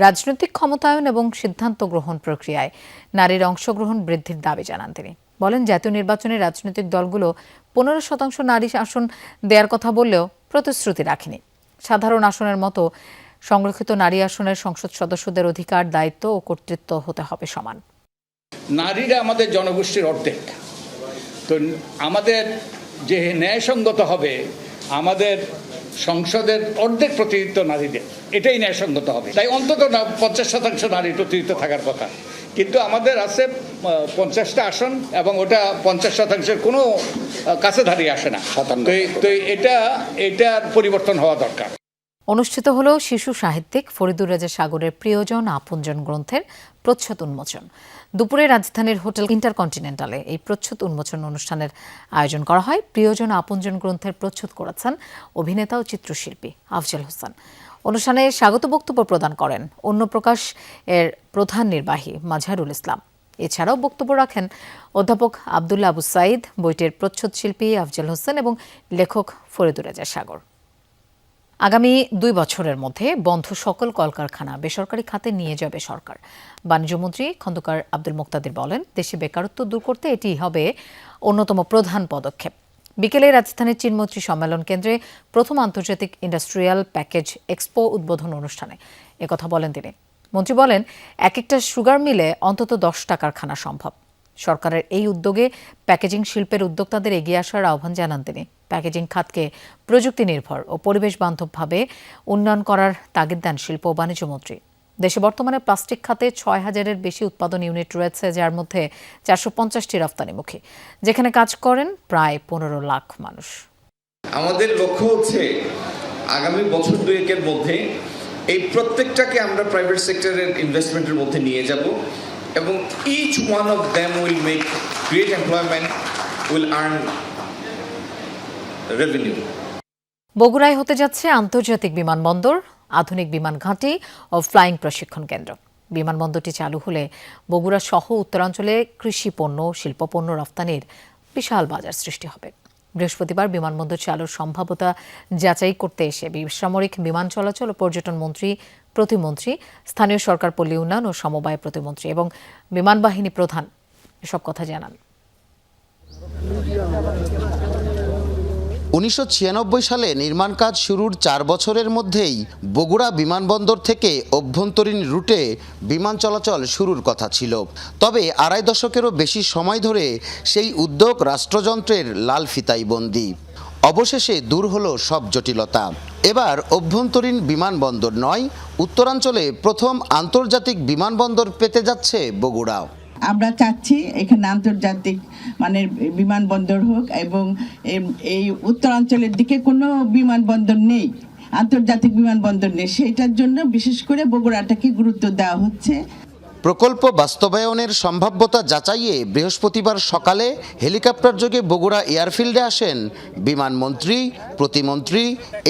Speaker 1: রাজনৈতিক ক্ষমতায়ন এবং সিদ্ধান্ত গ্রহণ প্রক্রিয়ায় নারীর অংশগ্রহণ বৃদ্ধির দাবি জানান তিনি। বলেন, জাতীয় নির্বাচনে রাজনৈতিক দলগুলো 15% নারী আসন দেওয়ার কথা বললেও প্রতিশ্রুতি রাখেনি। সাধারণ আসনের মতো সংরক্ষিত নারী আসনের সংসদ সদস্যদের অধিকার, দায়িত্ব ও কর্তৃত্ব হতে হবে সমান।
Speaker 4: নারীরা আমাদের জনগোষ্ঠীর অর্ধেক, তো আমাদের যে ন্যায়সঙ্গত হবে, আমাদের সংসদের অর্ধেক প্রতিনিধিত্ব নারীদের, এটাই ন্যায়সঙ্গত হবে। তাই অন্তত 50% নারী প্রতিনিধিত্ব থাকার কথা, কিন্তু আমাদের আছে 50টা আসন এবং ওটা 50%-এর কোনো কাছে দাঁড়িয়ে আসে না। তো এটার পরিবর্তন হওয়া দরকার।
Speaker 1: অনুষ্ঠিত হলো শিশু সাহিত্যিক ফরিদুর রেজা সাগরের প্রিয়জন আপনজন গ্রন্থের প্রচ্ছদ উন্মোচন। দুপুরে রাজধানীর হোটেল ইন্টারকন্টিনেন্টালে এই প্রচ্ছদ উন্মোচন অনুষ্ঠানের আয়োজন করা হয়। প্রিয়জন আপনজন গ্রন্থের প্রচ্ছদ করেছেন অভিনেতা ও চিত্রশিল্পী আফজল হোসেন। অনুষ্ঠানে স্বাগত বক্তব্য প্রদান করেন অন্যপ্রকাশ এর প্রধান নির্বাহী মাজহারুল ইসলাম। এছাড়াও বক্তব্য রাখেন অধ্যাপক আবদুল্লাহ আবু সাইদ, বইটির প্রচ্ছদ শিল্পী আফজল হোসেন এবং লেখক ফরিদুর রেজা সাগর। আগামী 2 বছরের মধ্যে বন্ধ সকল কলকারখানা বেসরকারি খাতে নিয়ে যাবে সরকার। বাণিজ্যমন্ত্রী খন্দকার আব্দুল মুক্তাদির বলেন, দেশে বেকারত্ব দূর করতে এটি হবে অন্যতম প্রধান পদক্ষেপ। বিকেলে রাজধানীর চীনমৈত্রী সম্মেলন কেন্দ্রে প্রথম আন্তর্জাতিক ইন্ডাস্ট্রিয়াল প্যাকেজ এক্সপো উদ্বোধন অনুষ্ঠানে একথা বলেন তিনি। মন্ত্রী বলেন, এক একটা সুগার মিলে অন্তত 10টা কারখানা সম্ভব। সরকারের এই উদ্যোগে প্যাকেজিং শিল্পের উদ্যোক্তাদের এগিয়ে আসার আহ্বান জানান তিনি। প্যাকেজিং খাতকে প্রযুক্তি নির্ভর ও পরিবেশ বান্ধবভাবে উন্নয়ন করার তাগিদ দেন শিল্প ও বাণিজ্য মন্ত্রী। দেশে বর্তমানে প্লাস্টিক খাতে 6000-এর বেশি উৎপাদন ইউনিট রয়েছে, যার মধ্যে 450টি রফতানিমুখী, যেখানে কাজ করেন প্রায় 15 লাখ মানুষ।
Speaker 5: আমাদের লক্ষ্য হচ্ছে আগামী বছর দুয়েকের মধ্যে এই প্রত্যেকটাকে আমরা প্রাইভেট সেক্টরের ইনভেস্টমেন্টের মধ্যে নিয়ে যাব এবং each one of them will make create employment will earn revenue.
Speaker 1: বগুড়ায় হতে যাচ্ছে আন্তর্জাতিক বিমানবন্দর, আধুনিক বিমান ঘাঁটি ও ফ্লাইং প্রশিক্ষণ কেন্দ্র। বিমানবন্দরটি চালু হলে বগুড়া সহ উত্তরাঞ্চলে কৃষি পণ্য, শিল্পপণ্য রফতানির বিশাল বাজার সৃষ্টি হবে। বৃহস্পতিবার বিমানবন্দর চালুর সম্ভাব্যতা যাচাই করতে এসে বেসামরিক বিমান চলাচল ও পর্যটন মন্ত্রী, প্রতিমন্ত্রী, স্থানীয় সরকার, পল্লী উন্নয়ন ও সমবায় প্রতিমন্ত্রী এবং বিমান বাহিনী প্রধান এসব কথা জানান।
Speaker 6: 1996 সালে নির্মাণ কাজ শুরুর 4 বছরের মধ্যেই বগুড়া বিমানবন্দর থেকে অভ্যন্তরীণ রুটে বিমান চলাচল শুরুর কথা ছিল। তবে 2.5 দশকেরও বেশি সময় ধরে সেই উদ্যোগ রাষ্ট্রযন্ত্রের লাল ফিতায় বন্দী। অবশেষে দূর হলো সব জটিলতা। এবার অভ্যন্তরীণ বিমানবন্দর নয়, উত্তরাঞ্চলে প্রথম আন্তর্জাতিক বিমানবন্দর পেতে যাচ্ছে বগুড়া।
Speaker 7: আমরা চাচ্ছি এখানে আন্তর্জাতিক মানের বিমানবন্দর হোক এবং এই উত্তরাঞ্চলের দিকে কোনো বিমানবন্দর নেই, আন্তর্জাতিক বিমানবন্দর নেই, সেটার জন্য বিশেষ করে বগুড়াটাকে গুরুত্ব দেওয়া হচ্ছে।
Speaker 6: প্রকল্প বাস্তবায়নের সম্ভাব্যতা যাচাইয়ে বৃহস্পতিবার সকালে হেলিকপ্টার যোগে বগুড়া এয়ারফিল্ডে আসেন বিমানমন্ত্রী, প্রতিমন্ত্রী,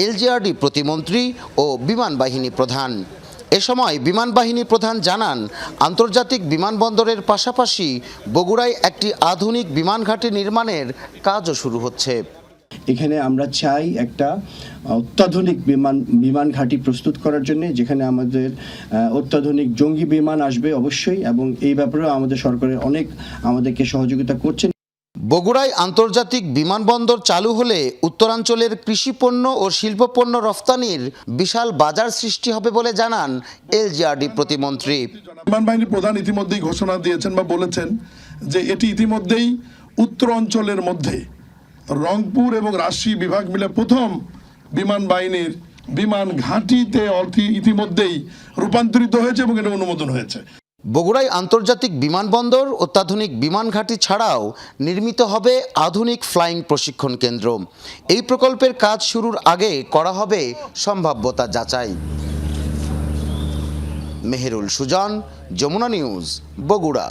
Speaker 6: এলজিআরডি প্রতিমন্ত্রী ও বিমান বাহিনী প্রধান। এ সময় বিমান বাহিনী প্রধান জানান, আন্তর্জাতিক বিমানবন্দরের পাশাপাশি বগুড়ায় একটি আধুনিক বিমান ঘাঁটি নির্মাণের কাজও শুরু হচ্ছে।
Speaker 8: এখানে আমরা চাই একটা অত্যাধুনিক বিমান ঘাঁটি প্রস্তুত করার জন্য, যেখানে আমাদের অত্যাধুনিক জঙ্গি বিমান আসবে অবশ্যই, এবং এই ব্যাপারেও আমাদের সরকারের অনেক আমাদেরকে সহযোগিতা করছেন।
Speaker 6: বগুড়ায় আন্তর্জাতিক বিমানবন্দর চালু হলে উত্তরাঞ্চলের কৃষিপণ্য ও শিল্পপণ্য রফতানির বিশাল বাজার সৃষ্টি হবে বলে জানান এলজিআরডি প্রতিমন্ত্রী।
Speaker 9: বিমান বাহিনীর প্রধান ইতিমধ্যেই ঘোষণা দিয়েছেন বা বলেছেন যে এটি ইতিমধ্যেই উত্তরাঞ্চলের মধ্যে রংপুর এবং রাজশাহী বিভাগ মিলে প্রথম বিমান বাহিনীর বিমান ঘাঁটিতে ইতিমধ্যেই রূপান্তরিত হয়েছে এবং এটা অনুমোদন হয়েছে।
Speaker 6: বগুড়ায় আন্তর্জাতিক বিমানবন্দর, অত্যাধুনিক বিমান ঘাঁটি ছাড়াও নির্মিত হবে আধুনিক ফ্লাইং প্রশিক্ষণ কেন্দ্র। এই প্রকল্পের কাজ শুরুর আগে করা হবে সম্ভাব্যতা যাচাই। মেহেরুল সুজন, যমুনা নিউজ, বগুড়া।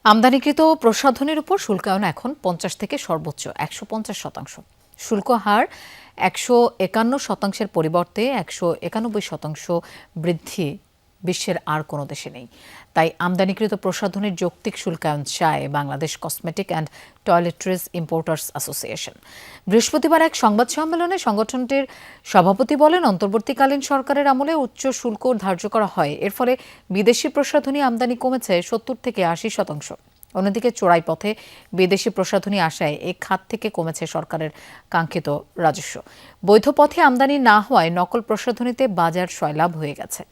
Speaker 1: আমদানিকৃত প্রসাধনীর উপর শুল্কায়ন এখন 50 থেকে সর্বোচ্চ 150%। শুল্ক হার 151% পরিবর্তে 191% বৃদ্ধি বিশ্বের আর কোনো দেশে নেই। তাই আমদানিকৃত প্রসাধনীর যৌক্তিক শুল্কায়ন চায় Bangladesh cosmetic and toiletries importers association. বৃহস্পতিবার এক সংবাদ সম্মেলনে সংগঠনটির সভাপতি বলেন, অন্তর্বর্তীকালীন সরকারের আমলে উচ্চ শুল্ক ধার্য করা হয়। এর ফলে বিদেশি প্রসাধনী আমদানি কমেছে 70 থেকে 80%। অন্যদিকে চোরাই পথে বিদেশি প্রসাধনী আসায় এই খাত থেকে কমেছে সরকারের কাঙ্ক্ষিত রাজস্ব। বৈধ পথে আমদানি না হওয়ায় নকল প্রসাধনীতে বাজার সয়লাভ হয়ে গেছে।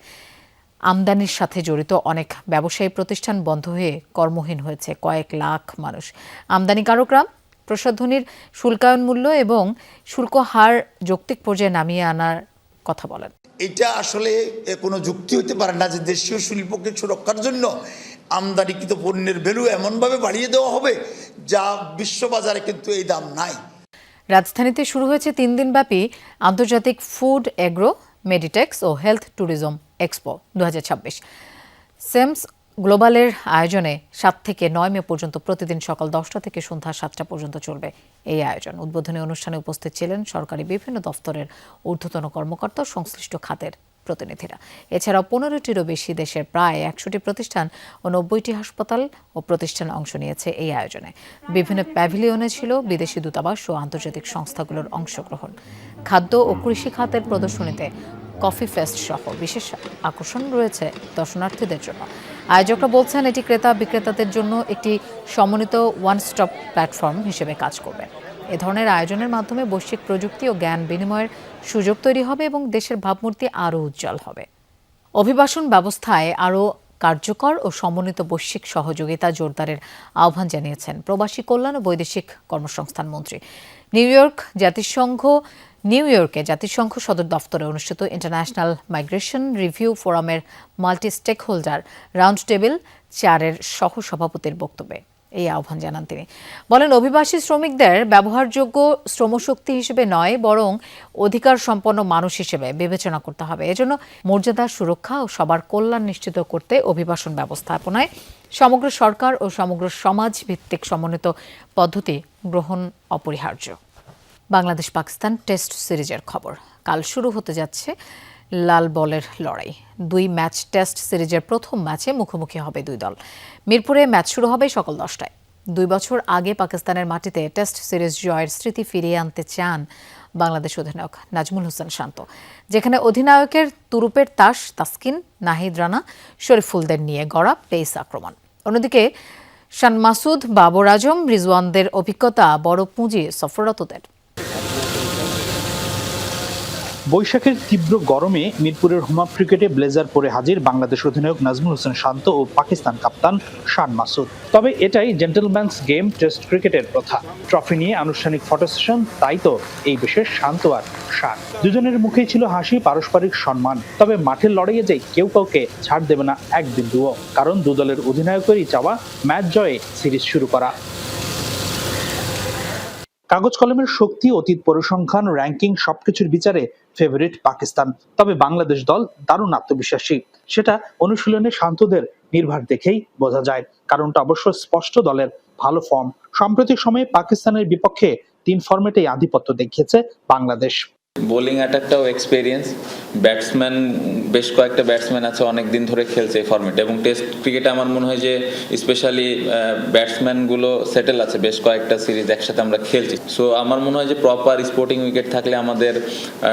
Speaker 1: আমদানির সাথে জড়িত অনেক ব্যবসায়ী প্রতিষ্ঠান বন্ধ হয়ে কর্মহীন হয়েছে কয়েক লাখ মানুষ। আমদানিকারকরা প্রসাধনীর শুল্কায়ন মূল্য এবং শুল্ক হার যৌক্তিক পর্যায়ে নামিয়ে আনার কথা বলেন।
Speaker 10: এটা আসলে কোনো যুক্তি হতে পারে না যে দেশীয় শিল্পকে সুরক্ষার জন্য আমদানিকৃত পণ্যের ভ্যালু এমনভাবে বাড়িয়ে দেওয়া হবে যা বিশ্ববাজারে কিন্তু এই দাম নাই।
Speaker 1: রাজধানীতে শুরু হয়েছে 3 দিনব্যাপী আন্তর্জাতিক ফুড, এগ্রো, মেডিটেক্স ও হেলথ ট্যুরিজম এক্সপো 2026। সেমস গ্লোবালের আয়োজনে 7 থেকে 9 মে পর্যন্ত প্রতিদিন সকাল 10টা থেকে সন্ধ্যা 7টা পর্যন্ত চলবে এই আয়োজন। উদ্বোধনী অনুষ্ঠানে উপস্থিত ছিলেন সরকারি বিভিন্ন দফতরের ঊর্ধ্বতন কর্মকর্তা ও সংশ্লিষ্ট খাতের প্রতিনিধিরা। এছাড়াও 15টিরও বেশি দেশের প্রায় 100টি প্রতিষ্ঠান ও 90টি হাসপাতাল ও প্রতিষ্ঠান অংশ নিয়েছে এই আয়োজনে। বিভিন্ন প্যাভিলিয়নে ছিল বিদেশি দূতাবাস ও আন্তর্জাতিক সংস্থাগুলোর অংশগ্রহণ। খাদ্য ও কৃষি খাতের প্রদর্শনীতে কফি ফেস্ট সহ বিশেষ আকর্ষণ রয়েছে দর্শনার্থীদের জন্য। আয়োজকরা বলছেন, এটি ক্রেতা বিক্রেতাদের জন্য একটি সমন্বিত ওয়ান স্টপ প্ল্যাটফর্ম হিসেবে কাজ করবে। এ ধরনের আয়োজনের মাধ্যমে বৈশ্বিক প্রযুক্তি ও জ্ঞান বিনিময়ের সুযোগ তৈরি হবে এবং দেশের ভাবমূর্তি আরও উজ্জ্বল হবে। অভিবাসন ব্যবস্থায় আরও কার্যকর ও সমন্বিত বৈশ্বিক সহযোগিতা জোরদারের আহ্বান জানিয়েছেন প্রবাসী কল্যাণ ও বৈদেশিক কর্মসংস্থান মন্ত্রী। নিউ ইয়র্কে জাতিসংঘ সদর দফতরে অনুষ্ঠিত ইন্টারন্যাশনাল মাইগ্রেশন রিভিউ ফোরামের multi stakeholder round table 4-এর সহ সভাপতির বক্তব্যে এই আহ্বান জানান তিনি। বলেন, অভিবাসী শ্রমিকদের ব্যবহারযোগ্য শ্রমশক্তি হিসেবে নয়, বরং অধিকার সম্পন্ন মানুষ হিসেবে বিবেচনা করতে হবে। এজন্য মর্যাদা, সুরক্ষা ও সবার কল্যাণ নিশ্চিত করতে অভিবাসন ব্যবস্থাপনায় সমগ্র সরকার ও সমগ্র সমাজ ভিত্তিক সমন্বিত পদ্ধতি গ্রহণ অপরিহার্য। বাংলাদেশ পাকিস্তান টেস্ট সিরিজের খবর। কাল শুরু হতে যাচ্ছে লাল বলের লড়াই। 2 ম্যাচ টেস্ট সিরিজের প্রথম ম্যাচে মুখোমুখি হবে 2 দল। মিরপুরে ম্যাচ শুরু হবে সকাল 10টায়। 2 বছর আগে পাকিস্তানের মাটিতে টেস্ট সিরিজ জয়ের স্মৃতি ফিরিয়ে আনতে চান বাংলাদেশ অধিনায়ক নাজমুল হোসেন শান্ত, যেখানে অধিনায়কের তুরুপের তাস তাসকিন, নাহিদ রানা, শরীফুলদের নিয়ে গড়া পেস আক্রমণ। অন্যদিকে শান মাসুদ, বাবর আজম, রিজওয়ানদের অভিজ্ঞতা বড় পুঁজি সফররতদের।
Speaker 11: বৈশাখের তীব্র গরমে মিরপুরের হোমা ক্রিকেটে ব্লেজার পরে হাজির বাংলাদেশ অধিনায়ক নাজমুল হোসেন শান্ত ও পাকিস্তান কাপ্তান শান মাসুদ। তবে এটাই জেন্টলম্যানস গেম টেস্ট ক্রিকেটের প্রথা। ট্রফি নিয়ে আনুষ্ঠানিক ফটো সেশন, তাই তো এই বিশেষ শান্ত আর শান। দুজনের মুখেই ছিল হাসি, পারস্পরিক সম্মান। তবে মাঠের লড়াইয়ে যে কেউ কাউকে ছাড় দেবে না এক বিন্দুও, কারণ 2 দলের অধিনায়কেরই চাওয়া ম্যাচ জয়ে সিরিজ শুরু করা। কাগজ কলমের শক্তি, অতীত পরিসংখ্যান, র্যাঙ্কিং সবকিছুর বিচারে ফেভারিট পাকিস্তান। তবে বাংলাদেশ দল দারুণ আত্মবিশ্বাসী। সেটা অনুশীলনে শান্তদের নির্ভর দেখেই বোঝা যায়। কারণটা অবশ্য স্পষ্ট, দলের ভালো ফর্ম। সাম্প্রতিক সময়ে পাকিস্তানের বিপক্ষে 3 ফরম্যাটেই আধিপত্য দেখিয়েছে বাংলাদেশ।
Speaker 13: বোলিং অ্যাটাকটাও এক্সপেরিয়েন্স, ব্যাটসম্যান বেশ কয়েকটা ব্যাটসম্যান আছে অনেক দিন ধরে খেলছে এই ফরম্যাটে, এবং টেস্ট ক্রিকেটে আমার মনে হয় যে স্পেশালি ব্যাটসম্যানগুলো সেটেল আছে, বেশ কয়েকটা সিরিজ একসাথে আমরা খেলছি। সো আমার মনে হয় যে প্রপার স্পোর্টিং উইকেট থাকলে আমাদের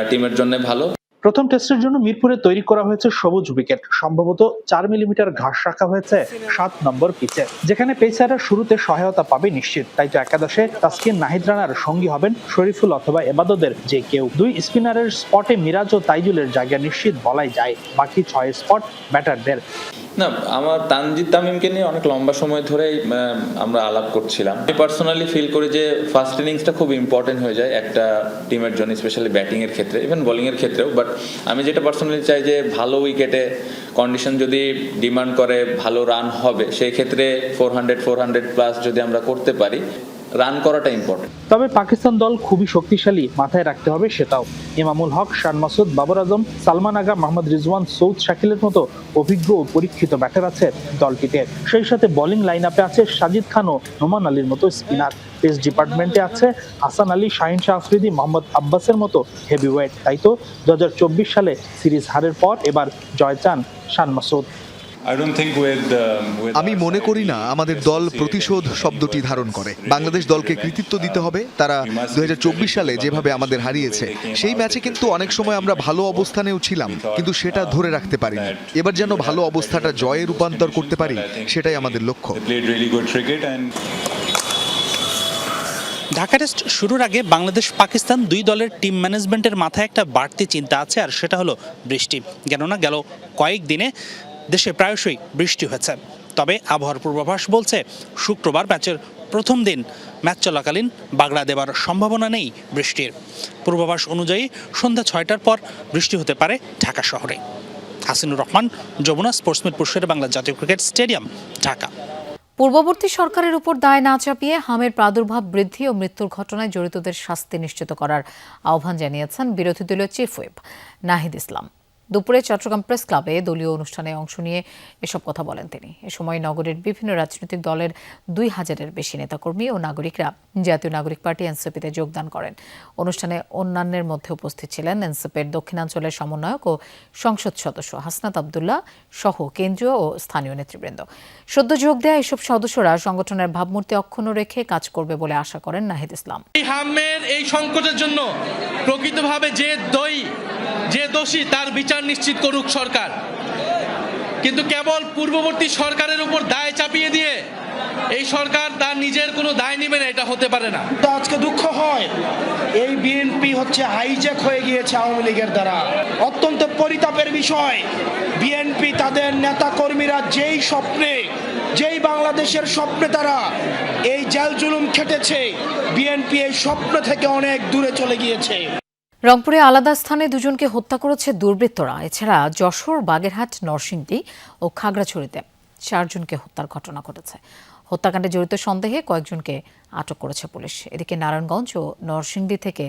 Speaker 13: টিমের জন্য ভালো।
Speaker 11: প্রথম টেস্টের জন্য মিরপুরে তৈরি করা হয়েছে সবুজ উইকেট। সম্ভবত 4 মিলিমিটার ঘাস রাখা হয়েছে 7 নম্বর পিচে, যেখানে পেসাররা শুরুতে সহায়তা পাবে নিশ্চিত। তাই তো একাদশে তাসকিন, নাহিদ রানার সঙ্গী হবেন শরীফুল অথবা এবাদতের যে কেউ। 2 স্পিনারের স্পটে মিরাজ ও তাইজুলের জায়গা নিশ্চিত বলাই যায়। বাকি 6 স্পট ব্যাটারদের।
Speaker 13: না, আমার তানজিদ তামিমকে নিয়ে অনেক লম্বা সময় ধরেই আমরা আলাপ করছিলাম। আমি পার্সোনালি ফিল করি যে ফার্স্ট ইনিংসটা খুব ইম্পর্টেন্ট হয়ে যায় একটা টিমের জন্য, স্পেশালি ব্যাটিংয়ের ক্ষেত্রে, ইভেন বোলিংয়ের ক্ষেত্রেও। বাট আমি যেটা পার্সোনালি চাই যে ভালো উইকেটে কন্ডিশন যদি ডিমান্ড করে ভালো রান হবে, সেই ক্ষেত্রে 400 প্লাস যদি আমরা করতে পারি, রান করাটা ইম্পর্টেন্ট।
Speaker 11: তবে পাকিস্তান দল খুবই শক্তিশালী, মাথায় রাখতে হবে সেটাও। ইমামুল হক, শান মাসুদ, বাবর আজম, সালমান আগা, মোহাম্মদ রিজওয়ান, সৌদ শাকিলের মতো অভিজ্ঞ ও পরীক্ষিত ব্যাটার আছে দলটিতে। সেই সাথে বোলিং লাইন আপে আছে সাজিদ খান ও নোমান আলীর মতো স্পিনার। পেস ডিপার্টমেন্টে আছে হাসান আলী, শাহিন শাহ আফ্রিদি, মোহাম্মদ আব্বাসের মতো হেভিওয়েট। তাই তো 2024 সালে সিরিজ হারের পর এবার জয় চান শান মাসুদ।
Speaker 14: আমি মনে করি না আমাদের দল প্রতিশোধ শব্দটি ধারণ করে। বাংলাদেশ দলকে কৃতিত্ব দিতে হবে। তারা 2024 সালে যেভাবে আমাদের হারিয়েছে, সেই ম্যাচে কিন্তু অনেক সময় আমরা ভালো অবস্থানেও ছিলাম, কিন্তু সেটা ধরে রাখতে পারিনি। এবার যেন ভালো অবস্থাটা জয়ে রূপান্তর করতে পারি, সেটাই আমাদের লক্ষ্য।
Speaker 11: ঢাকা টেস্ট শুরুর আগে বাংলাদেশ পাকিস্তান 2 দলের টিম ম্যানেজমেন্টের মাথায় একটা বাড়তি চিন্তা আছে, আর সেটা হলো বৃষ্টি। কেননা গেল কয়েকদিনে দেশে প্রায়শই বৃষ্টি হয়েছে। তবে আবহাওয়ার পূর্বাভাস বলছে শুক্রবার ম্যাচের প্রথম দিন ম্যাচ চলাকালীন বাগড়া দেবার সম্ভাবনা নেই বৃষ্টির। পূর্বাভাস অনুযায়ী সন্ধ্যা 6টার পর বৃষ্টি হতে পারে ঢাকা শহরে। হাসিনুর রহমান, যমুনা স্পোর্টস মিরপুর শেরেবাংলা জাতীয় ক্রিকেট স্টেডিয়াম, ঢাকা।
Speaker 1: পূর্ববর্তী সরকারের উপর দায় না চাপিয়ে হামের প্রাদুর্ভাব বৃদ্ধি ও মৃত্যুর ঘটনায় জড়িতদের শাস্তি নিশ্চিত করার আহ্বান জানিয়েছেন বিরোধী দলীয় চিফ হুইপ নাহিদ ইসলাম। দুপুরে চট্টগ্রাম প্রেস ক্লাবে দলীয় অনুষ্ঠানে অংশ নিয়ে এসব কথা বলেন তিনি। এ সময় নগরের বিভিন্ন রাজনৈতিক দলের 2000-এর বেশি নেতাকর্মী ও নাগরিকরা জাতীয় নাগরিক পার্টি এনসিপিতে যোগদান করেন। অনুষ্ঠানে অন্যান্যের মধ্যে উপস্থিত ছিলেন এনসিপির দক্ষিণাঞ্চলের সমন্বয়ক ও সংসদ সদস্য হাসনাত আবদুল্লাহ সহ কেন্দ্রীয় ও স্থানীয় নেতৃবৃন্দ। সদ্য যোগ দেয়া এসব সদস্যরা সংগঠনের ভাবমূর্তি অক্ষুণ্ণ রেখে কাজ করবে বলে আশা করেন নাহিদ ইসলাম।
Speaker 15: এই সংকটের জন্য প্রকৃতভাবে যে দোষী তার বিচার নিশ্চিত করুক সরকার, কিন্তু কেবল পূর্ববর্তী সরকারের উপর দায় চাপিয়ে দিয়ে এই সরকার তার নিজের কোনো দায় নেবে না, এটা হতে পারে না।
Speaker 16: আজকে দুঃখ হয় এই বিএনপি হচ্ছে হাইজ্যাক হয়ে গিয়েছে আওয়ামী লীগের দ্বারা। অত্যন্ত পরিতাপের বিষয়, বিএনপি তাদের নেতা কর্মীরা যেই বাংলাদেশের স্বপ্নে তারা এই জেল জুলুম খেটেছে, বিএনপি এই স্বপ্ন থেকে অনেক দূরে চলে গিয়েছে।
Speaker 1: রংপুরে আলাদা স্থানে দুজনকে হত্যা করেছে দুর্বৃত্তরা। এছাড়া যশোর, বাগেরহাট, নরসিংদী ও খাগড়াছড়িতে 4 জনকে হত্যার ঘটনা ঘটেছে। হত্যাকাণ্ডে জড়িত সন্দেহে কয়েকজনকে আটক করেছে পুলিশ। এদিকে নারায়ণগঞ্জ ও নরসিংদী থেকে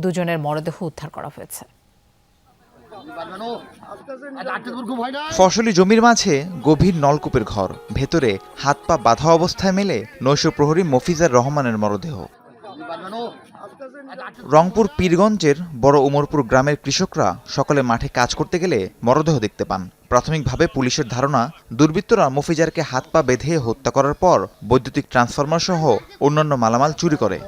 Speaker 1: দুজনের মরদেহ উদ্ধার করা হয়েছে।
Speaker 12: ফসলি জমির মাঝে গভীর নলকূপের ঘর, ভেতরে হাত পা বাঁধা অবস্থায় মেলে নৈশ প্রহরী মফিজার রহমানের মরদেহ। রংপুর পীরগঞ্জের বড় উমরপুর গ্রামের কৃষকরা সকালে মাঠে কাজ করতে গেলে মরদেহ দেখতে পান। প্রাথমিকভাবে পুলিশের ধারণা, দুর্বৃত্তরা মফিজারকে হাত পা বেঁধে হত্যা করার পর বৈদ্যুতিক ট্রান্সফরমার সহ অন্যান্য মালামাল চুরি করে।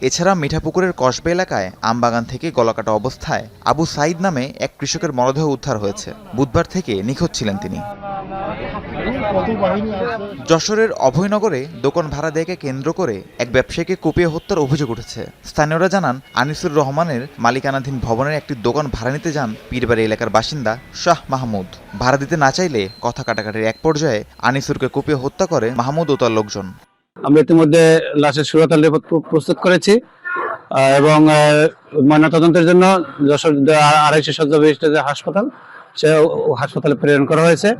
Speaker 12: এছাড়া মিঠাপুকুরের কসবা এলাকায় আমবাগান থেকে গলাকাটা অবস্থায় আবু সাইদ নামে এক কৃষকের মরদেহ উদ্ধার হয়েছে। বুধবার থেকে নিখোঁজ ছিলেন তিনি। যশোরের অভয়নগরে দোকান ভাড়া দেয়কে কেন্দ্র করে এক ব্যবসায়ীকে কুপিয়ে হত্যার অভিযোগ উঠেছে। স্থানীয়রা জানান, আনিসুর রহমানের মালিকানাধীন ভবনের একটি দোকান ভাড়া নিতে যান পীরবাড়ি এলাকার বাসিন্দা শাহ মাহমুদ। ভাড়া দিতে না চাইলে কথা কাটাকাটির এক পর্যায়ে আনিসুরকে কুপিয়ে হত্যা করে মাহমুদ ও তার লোকজন।
Speaker 17: আমরা ইতিমধ্যে লাশের সুরতাল রিপোর্ট প্রস্তুত করেছি এবং ময়নাতদন্তের জন্য যশোর 250 শয্যা বিশিষ্ট যে হাসপাতাল, সে হাসপাতালে প্রেরণ করা হয়েছে।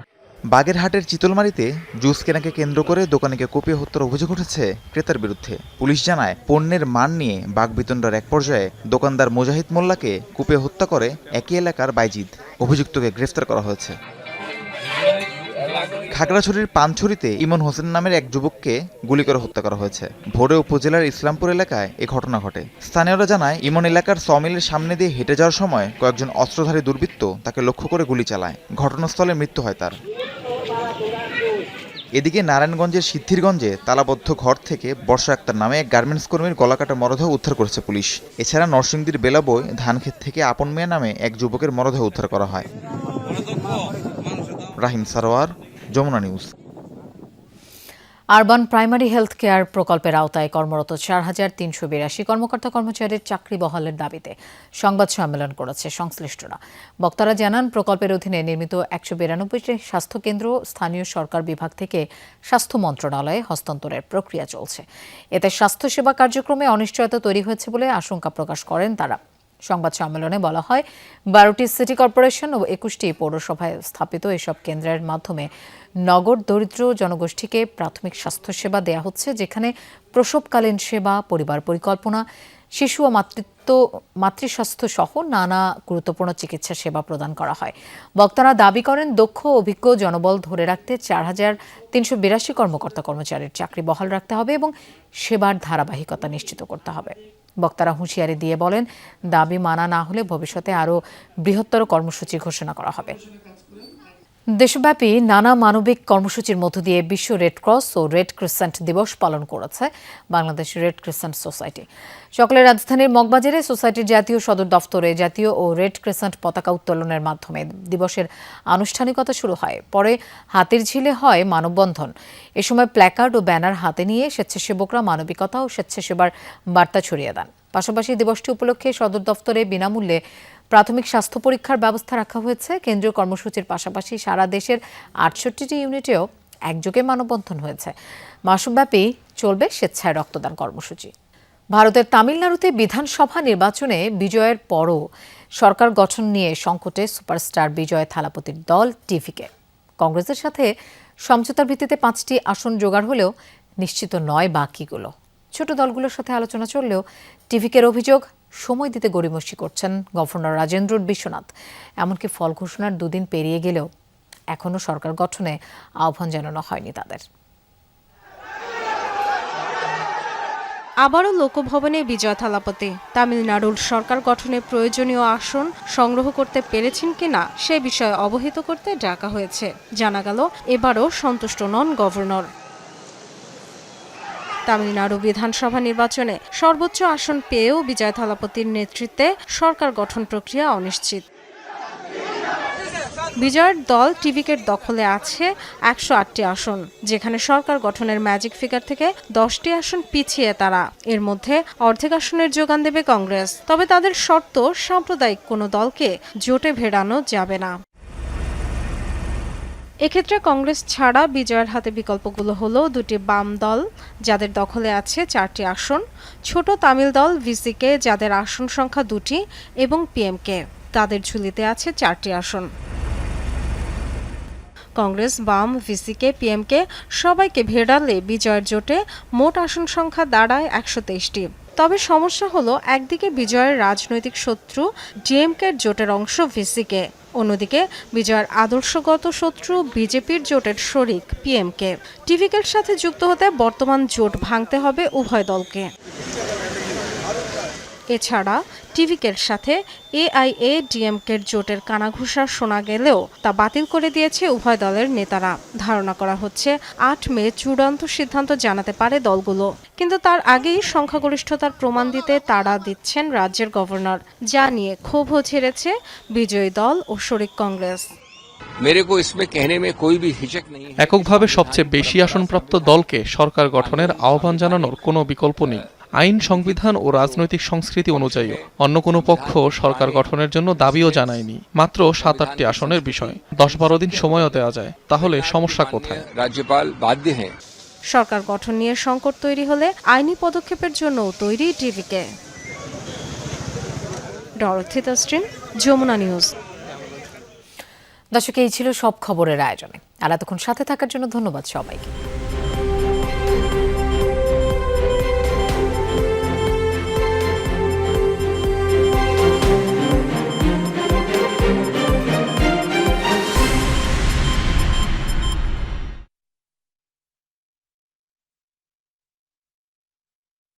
Speaker 12: বাগেরহাটের চিতলমারীতে জুস কেনাকে কেন্দ্র করে দোকানিকে কুপিয়ে হত্যার অভিযোগ উঠেছে ক্রেতার বিরুদ্ধে। পুলিশ জানায়, পণ্যের মান নিয়ে বাকবিতণ্ডার এক পর্যায়ে দোকানদার মুজাহিদ মোল্লাকে কুপিয়ে হত্যা করে একই এলাকার বাইজিদ। অভিযুক্তকে গ্রেফতার করা হয়েছে। খাগড়াছড়ির পানছড়িতে ইমন হোসেন নামের এক যুবককে গুলি করে হত্যা করা হয়েছে। ভোরে উপজেলার ইসলামপুর এলাকায় এ ঘটনা ঘটে। স্থানীয়রা জানায়, ইমন এলাকার সমিলের সামনে দিয়ে হেঁটে যাওয়ার সময় কয়েকজন অস্ত্রধারী দুর্বৃত্ত তাকে লক্ষ্য করে গুলি চালায়। ঘটনাস্থলে মৃত্যু হয় তার। এদিকে নারায়ণগঞ্জের সিদ্ধিরগঞ্জে তালাবদ্ধ ঘর থেকে বর্ষা আক্তার নামে এক গার্মেন্টস কর্মীর গলাকাটা মরদেহ উদ্ধার করেছে পুলিশ। এছাড়া নরসিংদীর বেলাবই ধানক্ষেত থেকে আপন মিয়া নামে এক যুবকের মরদেহ উদ্ধার করা হয়। Rahim Sarwar, Jamuna news.
Speaker 1: Urban primary health care প্রকল্পের আওতায় কর্মরত 4382 কর্মকর্তা কর্মচারীর চাকরি বহালের দাবিতে সংবাদ সম্মেলন করেছে সংশ্লিষ্টরা। বক্তারা জানান, প্রকল্পের অধীনে নির্মিত 192টি স্বাস্থ্যকেন্দ্র স্থানীয় সরকার বিভাগ থেকে স্বাস্থ্য মন্ত্রণালয়ে হস্তান্তরের প্রক্রিয়া চলছে। এতে স্বাস্থ্যসেবা কার্যক্রমে অনিশ্চয়তা তৈরি হয়েছে বলে আশঙ্কা প্রকাশ করেন তারা। সংবাদ সম্মেলনে বলা হয়, 12টি সিটি কর্পোরেশন ও 21টি পৌরসভায় স্থাপিত এসব কেন্দ্রের মাধ্যমে নগর দরিদ্র জনগোষ্ঠীকে প্রাথমিক স্বাস্থ্যসেবা দেয়া হচ্ছে, যেখানে প্রসবকালীন সেবা, পরিবার পরিকল্পনা, শিশু ও মাতৃস্বাস্থ্য সহ নানা গুরুত্বপূর্ণ চিকিৎসা সেবা প্রদান করা হয়। বক্তারা দাবি করেন, দক্ষ অভিজ্ঞ জনবল ধরে রাখতে 4382 কর্মকর্তা কর্মচারীর চাকরি বহাল রাখতে হবে এবং সেবার ধারাবাহিকতা নিশ্চিত করতে হবে। বক্তারা হুঁশিয়ারি দিয়ে বলেন, দাবি মানা না হলে ভবিষ্যতে আরও বৃহত্তর কর্মসূচি ঘোষণা করা হবে। দেশব্যাপী নানা মানবিক কর্মসূচির মধ্য দিয়ে বিশ্ব রেড ক্রস ও রেড ক্রিসেন্ট দিবস পালন করেছে বাংলাদেশ রেড ক্রিসেন্ট সোসাইটি। সকালে রাজধানীর মগবাজারে সোসাইটির জাতীয় সদর দফতরে জাতীয় ও রেড ক্রিসেন্ট পতাকা উত্তোলনের মাধ্যমে দিবসের আনুষ্ঠানিকতা শুরু হয়। পরে হাতিরঝিলে হয় মানববন্ধন। এ সময় প্ল্যাকার্ড ও ব্যানার হাতে নিয়ে স্বেচ্ছাসেবকরা মানবিকতা ও স্বেচ্ছাসেবার বার্তা ছড়িয়ে দেন। পাশাপাশি দিবসটি উপলক্ষে সদর দফতরে বিনামূল্যে প্রাথমিক স্বাস্থ্য পরীক্ষার ব্যবস্থা রাখা হয়েছে। কেন্দ্রীয় কর্মসূচির পাশাপাশি সারা দেশের 68টি ইউনিটেও একযোগে মানববন্ধন হয়েছে। মাসব্যাপী চলবে স্বেচ্ছায় রক্তদান কর্মসূচি। ভারতের তামিলনাড়ুতে বিধানসভা নির্বাচনে বিজয়ের পরও সরকার গঠন নিয়ে সংকটে সুপারস্টার বিজয় থালাপতির দল টিভিকে। কংগ্রেসের সাথে সমঝোতার ভিত্তিতে 5টি আসন জোগাড় হলেও নিশ্চিত নয় বাকিগুলো। ছোট দলগুলোর সাথে আলোচনা চললেও টিভিকের অভিযোগ, সময় দিতে গড়িমসি করছেন গভর্নর রাজেন্দ্র বিশ্বনাথ। এমনকি ফল ঘোষণার 2 দিন পেরিয়ে গেলেও এখনও সরকার গঠনে আহ্বান জানানো হয়নি তাদের।
Speaker 18: আবারও লোকভবনে বিজয় থালাপতি। তামিলনাড়ুর সরকার গঠনে প্রয়োজনীয় আসন সংগ্রহ করতে পেরেছেন কিনা সে বিষয়ে অবহিত করতে ডাকা হয়েছে। জানা গেল, এবারও সন্তুষ্ট নন গভর্নর। তামিলনাড়ু বিধানসভা নির্বাচনে সর্বোচ্চ আসন পেয়েও বিজয় থালাপতির নেতৃত্বে সরকার গঠন প্রক্রিয়া অনিশ্চিত। বিজয়ের দল টিভিকের দখলে আছে 108টি আসন, যেখানে সরকার গঠনের ম্যাজিক ফিগার থেকে 10টি আসন পিছিয়ে তারা। এর মধ্যে অর্ধেক আসনের যোগান দেবে কংগ্রেস। তবে তাদের শর্ত, সাম্প্রদায়িক কোনো দলকে জোটে ভেড়ানো যাবে না। এক্ষেত্রে কংগ্রেস ছাড়া বিজয়ের হাতে বিকল্পগুলো হলো 2টি বাম দল, যাদের দখলে আছে 4টি আসন, ছোট তামিল দল ভিসিকে, যাদের আসন সংখ্যা 2টি, এবং পিএমকে, তাদের ঝুলিতে আছে 4টি আসন। কংগ্রেস, বাম, ভিসিকে, পিএমকে সবাইকে ভেড়ালে বিজয়ের জোটে মোট আসন সংখ্যা দাঁড়ায় 123টি। তবে সমস্যা হলো, একদিকে বিজয়ের রাজনৈতিক শত্রু ডিএমকের জোটের অংশ ভিসিকে, অন্যদিকে বিজয়ের আদর্শগত শত্রু বিজেপির জোটের শরিক পিএমকে। টিভিকের সাথে যুক্ত হতে বর্তমান জোট ভাঙতে হবে উভয় দলকে। এছাড়া টিভিকের সাথে এআইএডিএমকের জোটের কানাঘুষা শোনা গেলেও তা বাতিল করে দিয়েছে উভয় দলের নেতারা। ধারণা করা হচ্ছে 8 মে চূড়ান্ত সিদ্ধান্ত জানাতে পারে দলগুলো, কিন্তু তার আগেই সংখ্যাগরিষ্ঠতার প্রমাণ দিতে তাড়া দিচ্ছেন রাজ্যের গভর্নর, যা নিয়ে ক্ষোভও ঝেড়েছে বিজয়ী দল ও শরিক কংগ্রেস।
Speaker 19: এককভাবে সবচেয়ে বেশি আসনপ্রাপ্ত দলকে সরকার গঠনের আহ্বান জানানোর কোনো বিকল্প নেই। আইন, সংবিধান ও রাজনৈতিক সংস্কৃতি অনুযায়ী অন্য কোনো পক্ষ সরকার গঠনের জন্য দাবিও জানায়নি। মাত্র 7-8টি আসনের বিষয়, 10-12 দিন সময়ও দেওয়া যায়, তাহলে সমস্যা কোথায়?
Speaker 18: রাজ্যপাল বাধ্য হন। সরকার গঠন নিয়ে সংকট তৈরি হলে আইনি পদক্ষেপের জন্যও তৈরি টিভিকে। Dorothy Tasrin, Jamuna news.
Speaker 1: দর্শক, এই ছিল সব খবরের আয়োজনে। আর এতক্ষণ সাথে থাকার জন্য ধন্যবাদ সবাইকে।